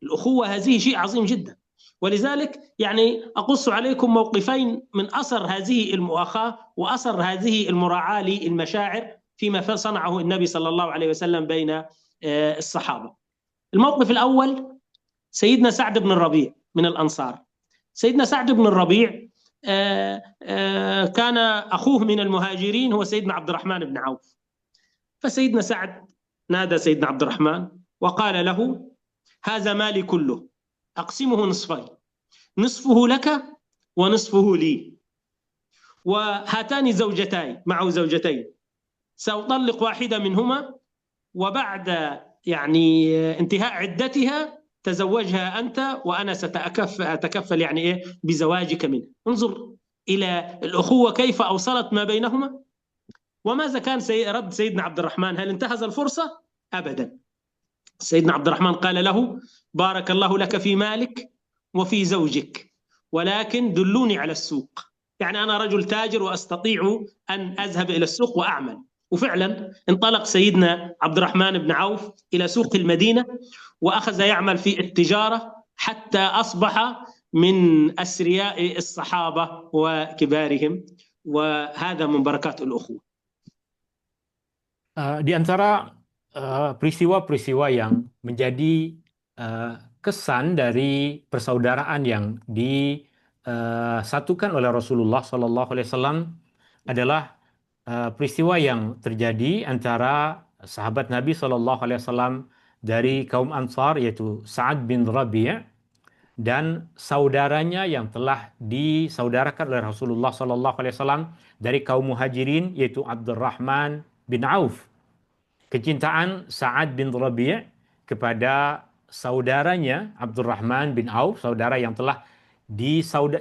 S2: الأخوة هذه شيء عظيم جدا، ولذلك يعني أقص عليكم موقفين من أثر هذه المؤاخاة وأثر هذه المراعاة للمشاعر فيما صنعه النبي صلى الله عليه وسلم بين الصحابة. الموقف الأول سيدنا سعد بن الربيع من الأنصار. سيدنا سعد بن الربيع كان أخوه من المهاجرين هو سيدنا عبد الرحمن بن عوف. فسيدنا سعد نادى سيدنا عبد الرحمن وقال له: هذا مالي كله، أقسمه نصفين، نصفه لك ونصفه لي، وهاتان زوجتاي، معه زوجتين، سأطلق واحدة منهما، وبعد يعني انتهاء عدتها تزوجها أنت، وأنا أتكفل يعني إيه بزواجك منها. انظر إلى الأخوة كيف أوصلت ما بينهما. وماذا كان رد سيدنا عبد الرحمن؟ هل انتهز الفرصة؟ أبدا. سيدنا عبد الرحمن قال له: بارك الله لك في مالك وفي زوجك، ولكن دلوني على السوق، يعني أنا رجل تاجر وأستطيع أن أذهب إلى السوق وأعمل. وفعلا انطلق سيدنا عبد الرحمن بن عوف إلى سوق المدينة، وأخذ يعمل في التجارة حتى أصبح من أثرياء الصحابة وكبارهم، وهذا من بركات الأخوة.
S1: Di antara peristiwa-peristiwa yang menjadi kesan dari persaudaraan yang disatukan oleh Rasulullah SAW adalah peristiwa yang terjadi antara sahabat Nabi SAW dari kaum Ansar, yaitu Sa'ad bin Rabi' dan saudaranya yang telah disaudarakan oleh Rasulullah SAW dari kaum Muhajirin, yaitu Abdurrahman bin Auf. Kecintaan Sa'ad bin Rabi' kepada saudaranya Abdurrahman bin Auf, saudara yang telah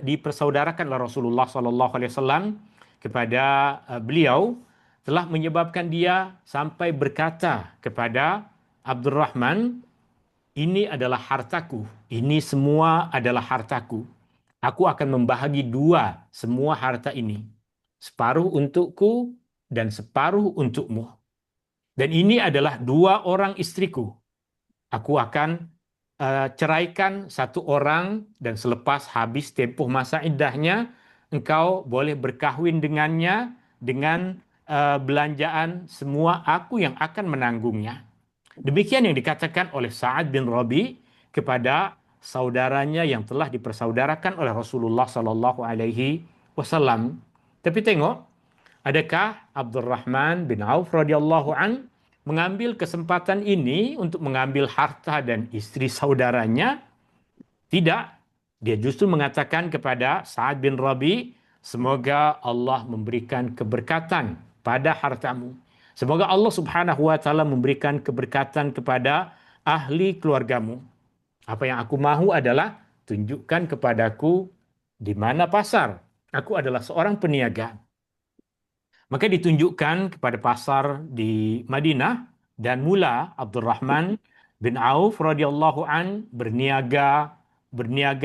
S1: dipersaudarakan oleh Rasulullah SAW kepada beliau, telah menyebabkan dia sampai berkata kepada Abdurrahman, ini adalah hartaku, ini semua adalah hartaku. Aku akan membahagi dua semua harta ini, separuh untukku dan separuh untukmu. Dan ini adalah dua orang istriku. Aku akan ceraikan satu orang, dan selepas habis tempoh masa iddahnya, engkau boleh berkahwin dengannya dengan belanjaan semua aku yang akan menanggungnya. Demikian yang dikatakan oleh Sa'ad bin Rabi kepada saudaranya yang telah dipersaudarakan oleh Rasulullah SAW. Tapi tengok, adakah Abdurrahman bin Auf radhiyallahu an mengambil kesempatan ini untuk mengambil harta dan istri saudaranya? Tidak. Dia justru mengatakan kepada Sa'ad bin Rabi, semoga Allah memberikan keberkatan pada hartamu. Semoga Allah Subhanahu wa taala memberikan keberkatan kepada ahli keluargamu. Apa yang aku mahu adalah tunjukkan kepadaku di mana pasar. Aku adalah seorang peniaga. Maka ditunjukkan kepada pasar di Madinah, dan mula Abdurrahman bin Auf radhiyallahu an berniaga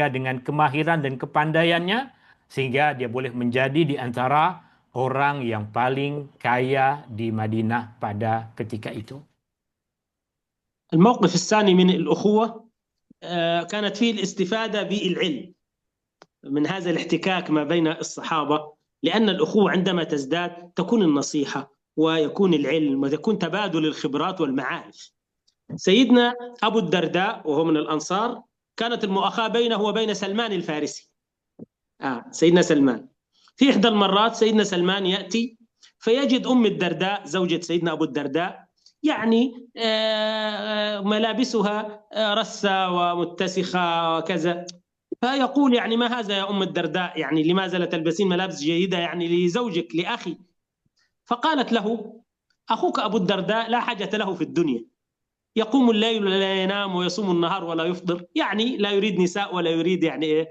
S1: dengan kemahiran dan kepandaiannya, sehingga dia boleh menjadi di antara orang yang paling kaya di Madinah pada ketika itu.
S2: الموقف الثاني من الأخوة كانت فيه الاستفادة بالعلم من هذا الاحتكاك ما بين الصحابة، لأن الأخوة عندما تزداد تكون النصيحة ويكون العلم ويكون تبادل الخبرات والمعارف. سيدنا أبو الدرداء وهو من الأنصار كانت المؤاخاة بينه وبين سلمان الفارسي. سيدنا سلمان في إحدى المرات سيدنا سلمان يأتي فيجد أم الدرداء زوجة سيدنا أبو الدرداء يعني ملابسها رثة ومتسخة وكذا، فيقول يعني ما هذا يا أم الدرداء، يعني لماذا لا تلبسين ملابس جيدة يعني لزوجك لأخي؟ فقالت له: أخوك أبو الدرداء لا حاجة له في الدنيا، يقوم الليل ولا ينام ويصوم النهار ولا يفطر، يعني لا يريد نساء ولا يريد يعني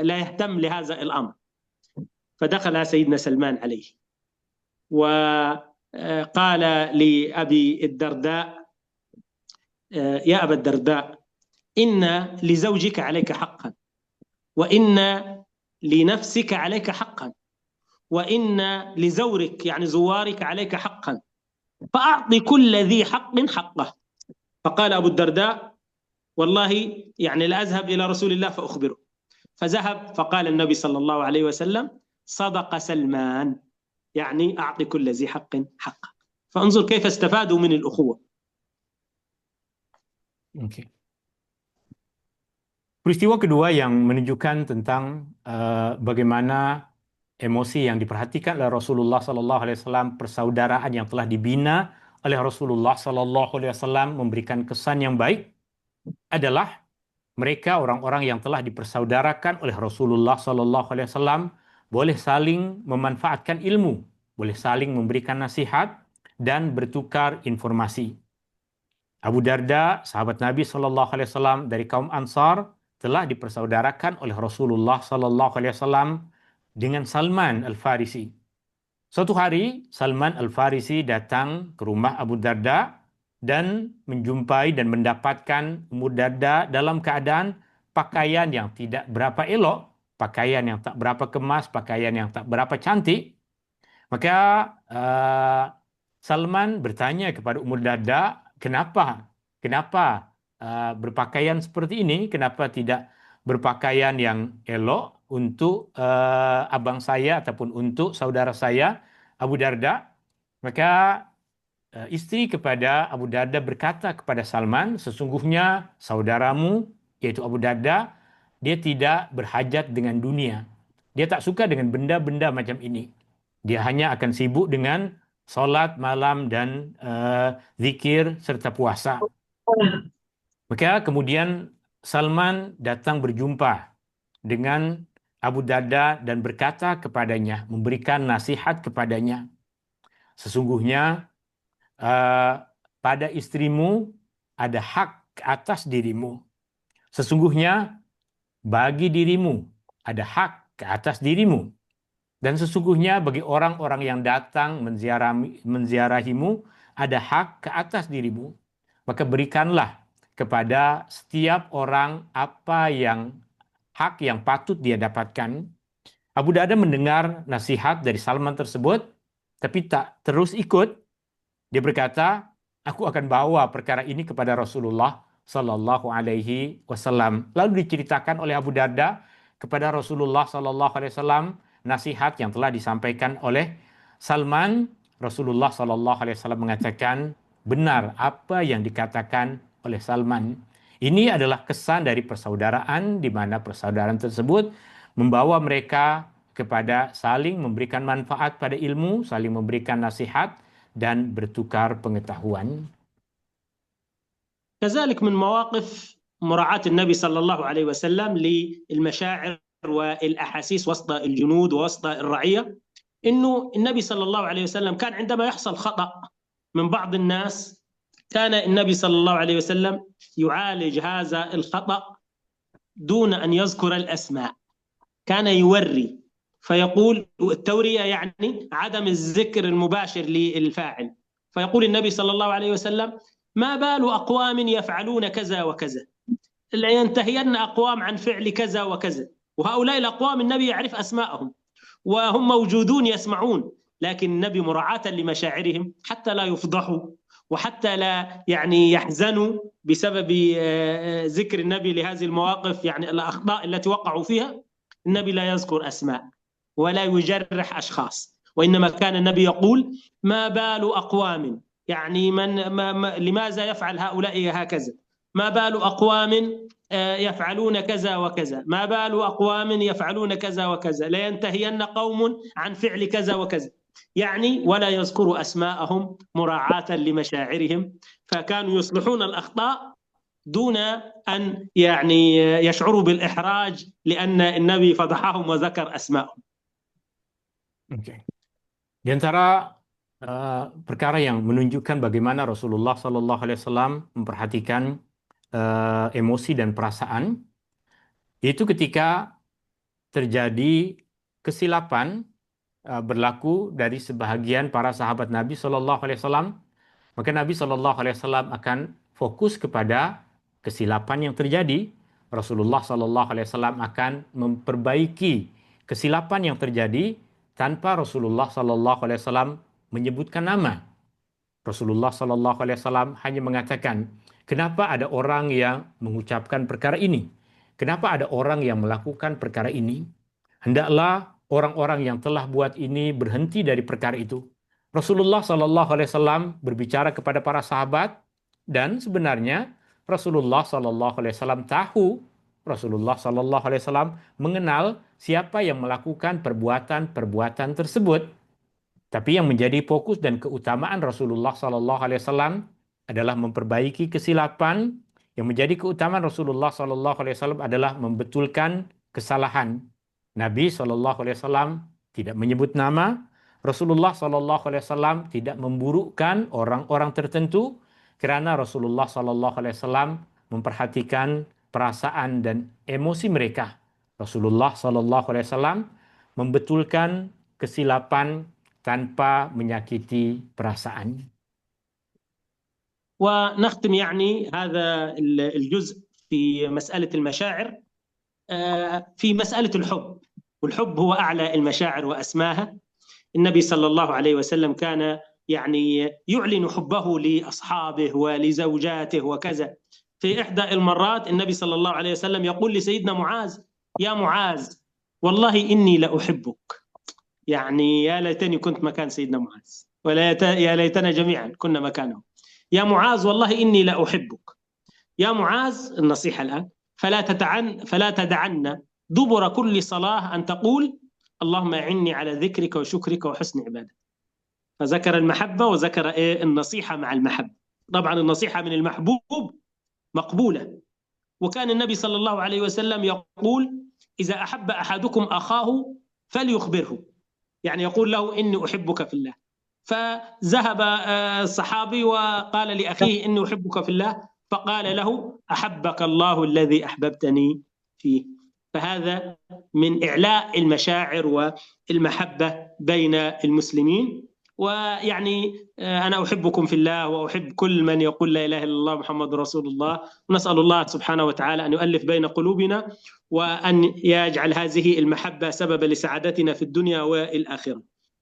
S2: لا يهتم لهذا الأمر. فدخل سيدنا سلمان عليه وقال لأبي الدرداء: يا أبا الدرداء، إن لزوجك عليك حقا، وإن لنفسك عليك حقا، وإن لزورك يعني زوارك عليك حقا، فأعطي كل ذي حق حقه. فقال أبو الدرداء: والله يعني لا أذهب إلى رسول الله فأخبره. فذهب فقال النبي صلى الله عليه وسلم: صدق سلمان، يعني أعطي كل ذي حق حقه. فانظر كيف استفادوا من الأخوة.
S1: Okay. Peristiwa kedua yang menunjukkan tentang bagaimana emosi yang diperhatikan oleh Rasulullah SAW, persaudaraan yang telah dibina oleh Rasulullah Sallallahu Alaihi Wasallam, memberikan kesan yang baik adalah mereka orang-orang yang telah dipersaudarakan oleh Rasulullah Sallallahu Alaihi Wasallam boleh saling memanfaatkan ilmu, boleh saling memberikan nasihat dan bertukar informasi. Abu Darda, sahabat Nabi Sallallahu Alaihi Wasallam dari kaum Ansar, telah dipersaudarakan oleh Rasulullah Sallallahu Alaihi Wasallam dengan Salman Al-Farisi. Suatu hari, Salman Al-Farisi datang ke rumah Abu Darda dan menjumpai dan mendapatkan Abu Darda dalam keadaan pakaian yang tidak berapa elok, pakaian yang tak berapa kemas, pakaian yang tak berapa cantik. Maka Salman bertanya kepada Ummu Darda, kenapa berpakaian seperti ini? Kenapa tidak berpakaian yang elok untuk abang saya ataupun untuk saudara saya, Abu Darda? Maka istri kepada Abu Darda berkata kepada Salman, sesungguhnya saudaramu, yaitu Abu Darda, dia tidak berhajat dengan dunia. Dia tak suka dengan benda-benda macam ini. Dia hanya akan sibuk dengan solat malam dan zikir serta puasa. Maka kemudian Salman datang berjumpa dengan Abu Darda dan berkata kepadanya, memberikan nasihat kepadanya. Sesungguhnya pada istrimu ada hak atas dirimu. Sesungguhnya bagi dirimu ada hak ke atas dirimu. Dan sesungguhnya bagi orang-orang yang datang menziarahimu ada hak ke atas dirimu. Maka berikanlah kepada setiap orang apa yang hak yang patut dia dapatkan. Abu Darda mendengar nasihat dari Salman tersebut, tapi tak terus ikut. Dia berkata, aku akan bawa perkara ini kepada Rasulullah Sallallahu Alaihi Wasallam. Lalu diceritakan oleh Abu Darda kepada Rasulullah Sallallahu Alaihi Wasallam nasihat yang telah disampaikan oleh Salman. Rasulullah Sallallahu Alaihi Wasallam mengatakan, benar apa yang dikatakan oleh Salman. Ini adalah kesan dari persaudaraan, di mana persaudaraan tersebut membawa mereka kepada saling memberikan manfaat pada ilmu, saling memberikan nasihat, dan bertukar pengetahuan.
S2: كذلك من مواقف مراعاة النبي صلى الله عليه وسلم للمشاعر والأحاسيس وسط الجنود ووسط الرعية، إنه النبي صلى الله عليه وسلم كان عندما يحصل خطأ من بعض الناس كان النبي صلى الله عليه وسلم يعالج هذا الخطأ دون أن يذكر الأسماء. كان يوري فيقول، التورية يعني عدم الذكر المباشر للفاعل، فيقول النبي صلى الله عليه وسلم: ما بال أقوام يفعلون كذا وكذا، لينتهين أقوام عن فعل كذا وكذا. وهؤلاء الأقوام النبي يعرف أسماءهم وهم موجودون يسمعون، لكن النبي مراعاة لمشاعرهم حتى لا يفضحوا وحتى لا يعني يحزنوا بسبب ذكر النبي لهذه المواقف، يعني الأخطاء التي وقعوا فيها، النبي لا يذكر أسماء ولا يجرح أشخاص، وإنما كان النبي يقول: ما بال أقوام، يعني لماذا يفعل هؤلاء هكذا؟ ما بال أقوام يفعلون كذا وكذا، ما بال أقوام يفعلون كذا وكذا، لينتهين قوم عن فعل كذا وكذا، يعني ولا يذكر أسماءهم مراعاة لمشاعرهم، فكانوا يصلحون الأخطاء دون أن يعني يشعروا بالإحراج لأن النبي فضحهم وذكر أسماءهم.
S1: Okay. Di antara perkara yang menunjukkan bagaimana Rasulullah Sallallahu Alaihi Wasallam memperhatikan emosi dan perasaan, yaitu ketika terjadi kesilapan berlaku dari sebahagian para sahabat Nabi Sallallahu Alaihi Wasallam, maka Nabi Sallallahu Alaihi Wasallam akan fokus kepada kesilapan yang terjadi. Rasulullah Sallallahu Alaihi Wasallam akan memperbaiki kesilapan yang terjadi tanpa Rasulullah Sallallahu Alaihi Wasallam menyebutkan nama. Rasulullah Sallallahu Alaihi Wasallam hanya mengatakan, kenapa ada orang yang mengucapkan perkara ini? Kenapa ada orang yang melakukan perkara ini? Hendaklah orang-orang yang telah buat ini berhenti dari perkara itu. Rasulullah Sallallahu Alaihi Wasallam berbicara kepada para sahabat, dan sebenarnya Rasulullah Sallallahu Alaihi Wasallam tahu, Rasulullah Sallallahu Alaihi Wasallam mengenal siapa yang melakukan perbuatan-perbuatan tersebut. Tapi yang menjadi fokus dan keutamaan Rasulullah Sallallahu Alaihi Wasallam adalah memperbaiki kesilapan. Yang menjadi keutamaan Rasulullah Sallallahu Alaihi Wasallam adalah membetulkan kesalahan. Nabi Sallallahu Alaihi Wasallam tidak menyebut nama. Rasulullah Sallallahu Alaihi Wasallam tidak memburukkan orang-orang tertentu kerana Rasulullah Sallallahu Alaihi Wasallam memperhatikan perasaan dan emosi mereka. Rasulullah Sallallahu Alaihi Wasallam membetulkan kesilapan tanpa menyakiti perasaan.
S2: ونختم يعني هذا الجزء في مسألة المشاعر في مسألة الحب، والحب هو أعلى المشاعر وأسماها. النبي صلى الله عليه وسلم كان يعني يعلن حبه لأصحابه ولزوجاته وكذا. في إحدى المرات النبي صلى الله عليه وسلم يقول لسيدنا معاذ: يا معاذ والله إني لأحبك. يعني يا ليتني كنت مكان سيدنا معاذ، يا ليتنا جميعا كنا مكانه. يا معاذ والله إني لأحبك. يا معاذ، النصيحة الآن، فلا تدعن دبر كل صلاة أن تقول: اللهم أعني على ذكرك وشكرك وحسن عبادتك. فذكر المحبة وذكر النصيحة مع المحبة. طبعا النصيحة من المحبوب مقبولة. وكان النبي صلى الله عليه وسلم يقول: إذا أحب أحدكم أخاه فليخبره، يعني يقول له: إني أحبك في الله. فذهب الصحابي وقال لأخيه: إني أحبك في الله. فقال له: أحبك الله الذي أحببتني فيه. فهذا من إعلاء المشاعر والمحبة بين المسلمين. ويعني أنا أحبكم في الله وأحب كل من يقول لا إله إلا الله محمد رسول الله. ونسأل الله سبحانه وتعالى أن يؤلف بين قلوبنا وأن يجعل هذه المحبة سببا لسعادتنا في الدنيا والآخرة.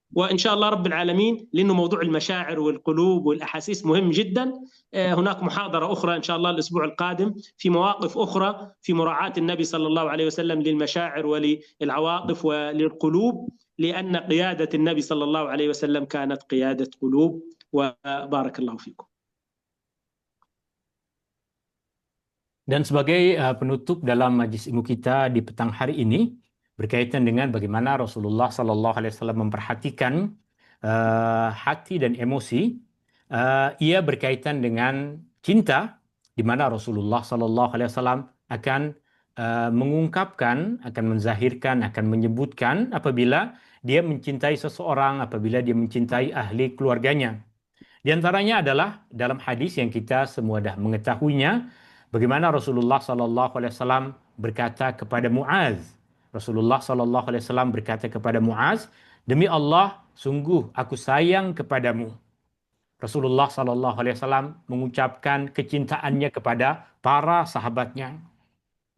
S2: وإن شاء الله رب العالمين، لأنه موضوع المشاعر والقلوب والأحاسيس مهم جدا، هناك محاضرة أخرى إن شاء الله الأسبوع القادم في مواقف أخرى في مراعاة النبي صلى الله عليه وسلم للمشاعر وللعواطف وللقلوب، لأن قيادة النبي صلى الله عليه وسلم كانت قيادة قلوب. وبارك الله فيكم.
S1: Dan sebagai penutup dalam majlis ilmu kita di petang hari ini, berkaitan dengan bagaimana Rasulullah Sallallahu Alaihi Wasallam memperhatikan hati dan emosi, ia berkaitan dengan cinta, di mana Rasulullah Sallallahu Alaihi Wasallam akan mengungkapkan, akan menzahirkan, akan menyebutkan apabila dia mencintai seseorang, apabila dia mencintai ahli keluarganya. Di antaranya adalah dalam hadis yang kita semua dah mengetahuinya, bagaimana Rasulullah Sallallahu Alaihi Wasallam berkata kepada Muaz. Rasulullah Sallallahu Alaihi Wasallam berkata kepada Muaz, demi Allah, sungguh aku sayang kepadamu. Rasulullah Sallallahu Alaihi Wasallam mengucapkan kecintaannya kepada para sahabatnya.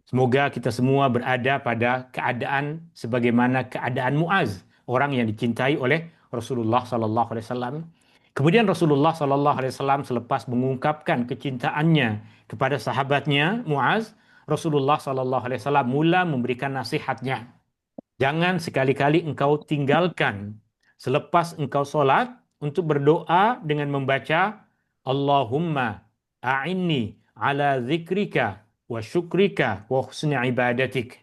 S1: Semoga kita semua berada pada keadaan sebagaimana keadaan Muaz, orang yang dicintai oleh Rasulullah Sallallahu Alaihi Wasallam. Kemudian Rasulullah Sallallahu Alaihi Wasallam selepas mengungkapkan kecintaannya kepada sahabatnya Muaz, Rasulullah Sallallahu Alaihi Wasallam mula memberikan nasihatnya. Jangan sekali-kali engkau tinggalkan selepas engkau solat untuk berdoa dengan membaca Allahumma a'inni ala zikrika wa syukrika wa husni ibadatik.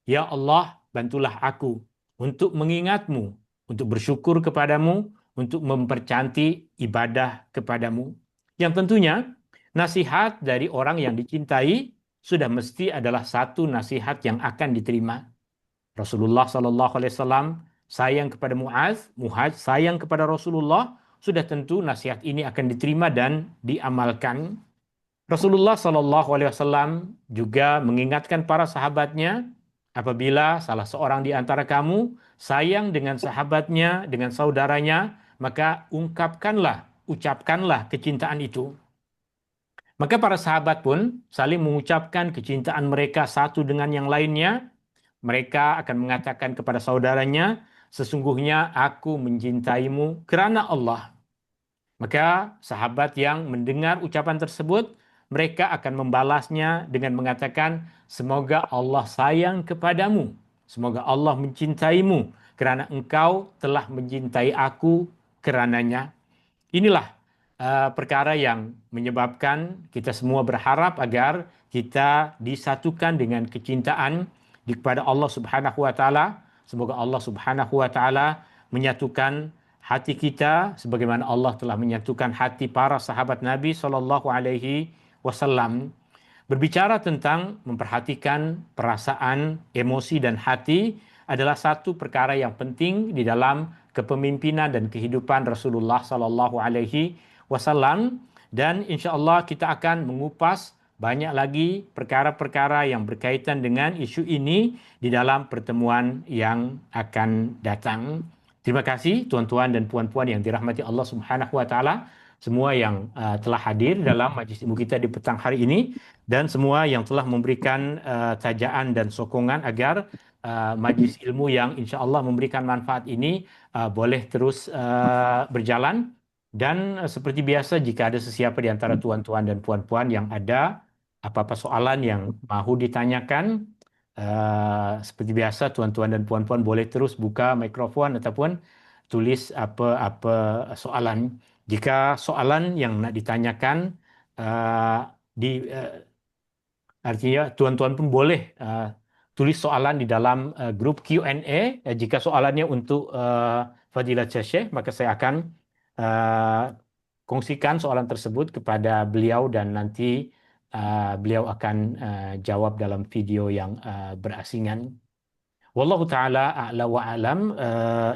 S1: Ya Allah, bantulah aku untuk mengingatmu, untuk bersyukur kepadamu, untuk mempercantik ibadah kepadamu. Yang tentunya nasihat dari orang yang dicintai sudah mesti adalah satu nasihat yang akan diterima. Rasulullah Sallallahu Alaihi Wasallam sayang kepada Muaz, Muaz sayang kepada Rasulullah, sudah tentu nasihat ini akan diterima dan diamalkan. Rasulullah Sallallahu Alaihi Wasallam juga mengingatkan para sahabatnya, apabila salah seorang di antara kamu sayang dengan sahabatnya, dengan saudaranya, maka ucapkanlah kecintaan itu. Maka para sahabat pun saling mengucapkan kecintaan mereka satu dengan yang lainnya. Mereka akan mengatakan kepada saudaranya, sesungguhnya aku mencintaimu kerana Allah. Maka sahabat yang mendengar ucapan tersebut, mereka akan membalasnya dengan mengatakan, semoga Allah sayang kepadamu. Semoga Allah mencintaimu kerana engkau telah mencintai aku kerananya. Inilah perkara yang menyebabkan kita semua berharap agar kita disatukan dengan kecintaan kepada Allah Subhanahu wa taala. Semoga Allah Subhanahu wa taala menyatukan hati kita sebagaimana Allah telah menyatukan hati para sahabat Nabi sallallahu alaihi wasallam. Berbicara tentang memperhatikan perasaan, emosi dan hati adalah satu perkara yang penting di dalam kepemimpinan dan kehidupan Rasulullah sallallahu alaihi wasallam, dan insyaallah kita akan mengupas banyak lagi perkara-perkara yang berkaitan dengan isu ini di dalam pertemuan yang akan datang. Terima kasih tuan-tuan dan puan-puan yang dirahmati Allah Subhanahu wa taala, semua yang telah hadir dalam majlis ilmu kita di petang hari ini, dan semua yang telah memberikan tajaan dan sokongan agar majlis ilmu yang insya-Allah memberikan manfaat ini boleh terus berjalan. Dan seperti biasa, jika ada sesiapa di antara tuan-tuan dan puan-puan yang ada apa-apa soalan yang mahu ditanyakan, seperti biasa tuan-tuan dan puan-puan boleh terus buka mikrofon ataupun tulis apa-apa soalan. Jika soalan yang nak ditanyakan artinya tuan-tuan pun boleh tulis soalan di dalam grup Q&A. Jika soalannya untuk Fadilat Syekh, maka saya akan kongsikan soalan tersebut kepada beliau dan nanti beliau akan jawab dalam video yang berasingan. Wallahu taala a'la wa a'lam.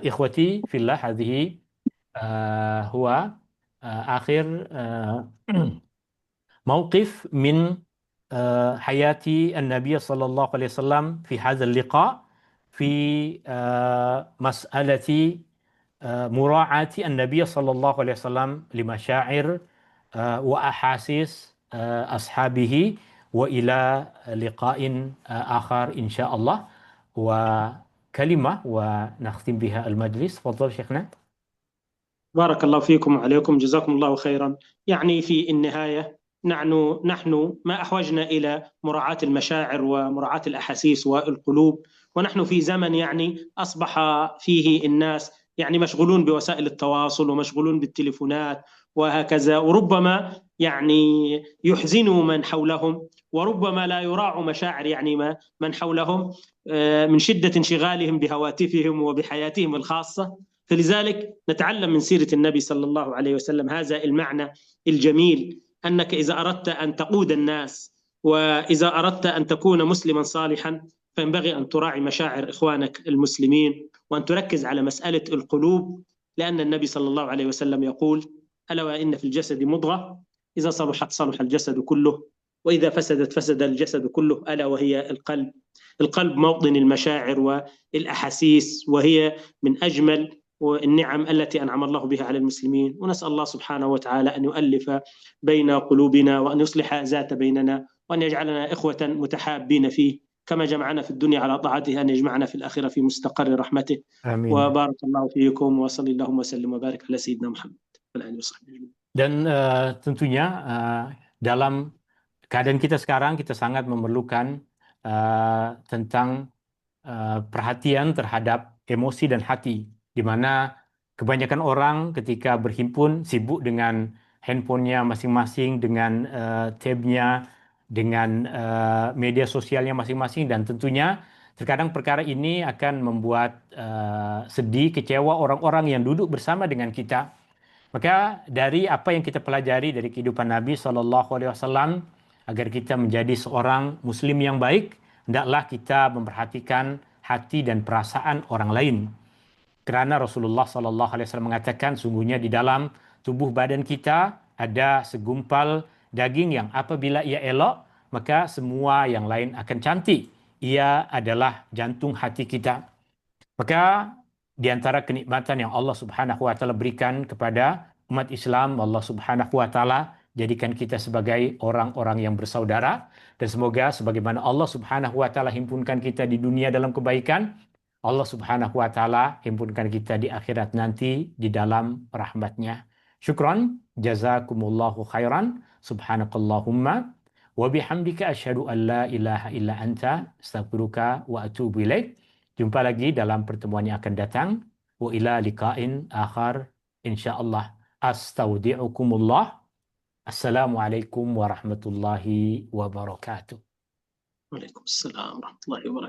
S1: Ikhwati fillah, hadhihi huwa akhir موقف من حياة النبي صلى الله عليه وسلم في هذا اللقاء في مسألة مراعاة النبي صلى الله عليه وسلم لمشاعر وأحاسيس أصحابه، وإلى لقاء آخر إن شاء الله. وكلمة ونختم بها المجلس. تفضل شيخنا.
S2: بارك الله فيكم وعليكم، جزاكم الله خيرا. يعني في النهاية نحن ما أحوجنا إلى مراعاة المشاعر ومراعاة الأحاسيس والقلوب، ونحن في زمن يعني أصبح فيه الناس يعني مشغولون بوسائل التواصل ومشغولون بالتليفونات وهكذا، وربما يعني يحزنوا من حولهم، وربما لا يراعوا مشاعر يعني من حولهم من شدة انشغالهم بهواتفهم وبحياتهم الخاصة. فلذلك نتعلم من سيرة النبي صلى الله عليه وسلم هذا المعنى الجميل، أنك إذا أردت أن تقود الناس وإذا أردت أن تكون مسلما صالحا فينبغي أن تراعي مشاعر إخوانك المسلمين، وأن تركز على مسألة القلوب، لأن النبي صلى الله عليه وسلم يقول: ألا وإن في الجسد مضغة إذا صلحت صلح الجسد كله، وإذا فسدت فسد الجسد كله، ألا وهي القلب. القلب موطن المشاعر والأحاسيس، وهي من أجمل والنعم التي أنعم الله بها على المسلمين. ونسأل الله سبحانه وتعالى أن يؤلف بين قلوبنا، وأن يصلح ذات بيننا، وأن يجعلنا إخوة متحابين فيه، كما جمعنا في الدنيا على طاعته أن يجمعنا في الآخرة في مستقر رحمته.
S1: Amin.
S2: وبارك الله فيكم، وصلى اللهم وسلم وبارك على سيدنا محمد وعلى آله وصحبه أجمعين.
S1: Dan tentunya dalam keadaan kita sekarang, kita sangat memerlukan tentang perhatian terhadap emosi dan hati, di mana kebanyakan orang ketika berhimpun sibuk dengan handphonenya masing-masing, dengan tabnya, dengan media sosialnya masing-masing, dan tentunya terkadang perkara ini akan membuat sedih, kecewa orang-orang yang duduk bersama dengan kita. Maka dari apa yang kita pelajari dari kehidupan Nabi SAW, agar kita menjadi seorang Muslim yang baik, hendaklah kita memperhatikan hati dan perasaan orang lain. Kerana Rasulullah SAW mengatakan, sungguhnya di dalam tubuh badan kita ada segumpal daging yang apabila ia elok, maka semua yang lain akan cantik. Ia adalah jantung hati kita. Maka di antara kenikmatan yang Allah Subhanahu wa taala berikan kepada umat Islam, Allah Subhanahu wa taala jadikan kita sebagai orang-orang yang bersaudara, dan semoga sebagaimana Allah Subhanahu wa taala himpunkan kita di dunia dalam kebaikan, Allah Subhanahu wa taala himpunkan kita di akhirat nanti di dalam rahmat-Nya. Syukran, jazakumullahu khairan, subhanakallahumma wa bihamdika asyhadu an la ilaha illa anta astaghfiruka wa atubu ilaik. Jumpa lagi dalam pertemuan yang akan datang. Wa ila liqa'in akhar insyaallah. Astaudi'ukumullah. Assalamualaikum warahmatullahi wabarakatuh.
S2: وعليكم السلام ورحمة الله وبركاته.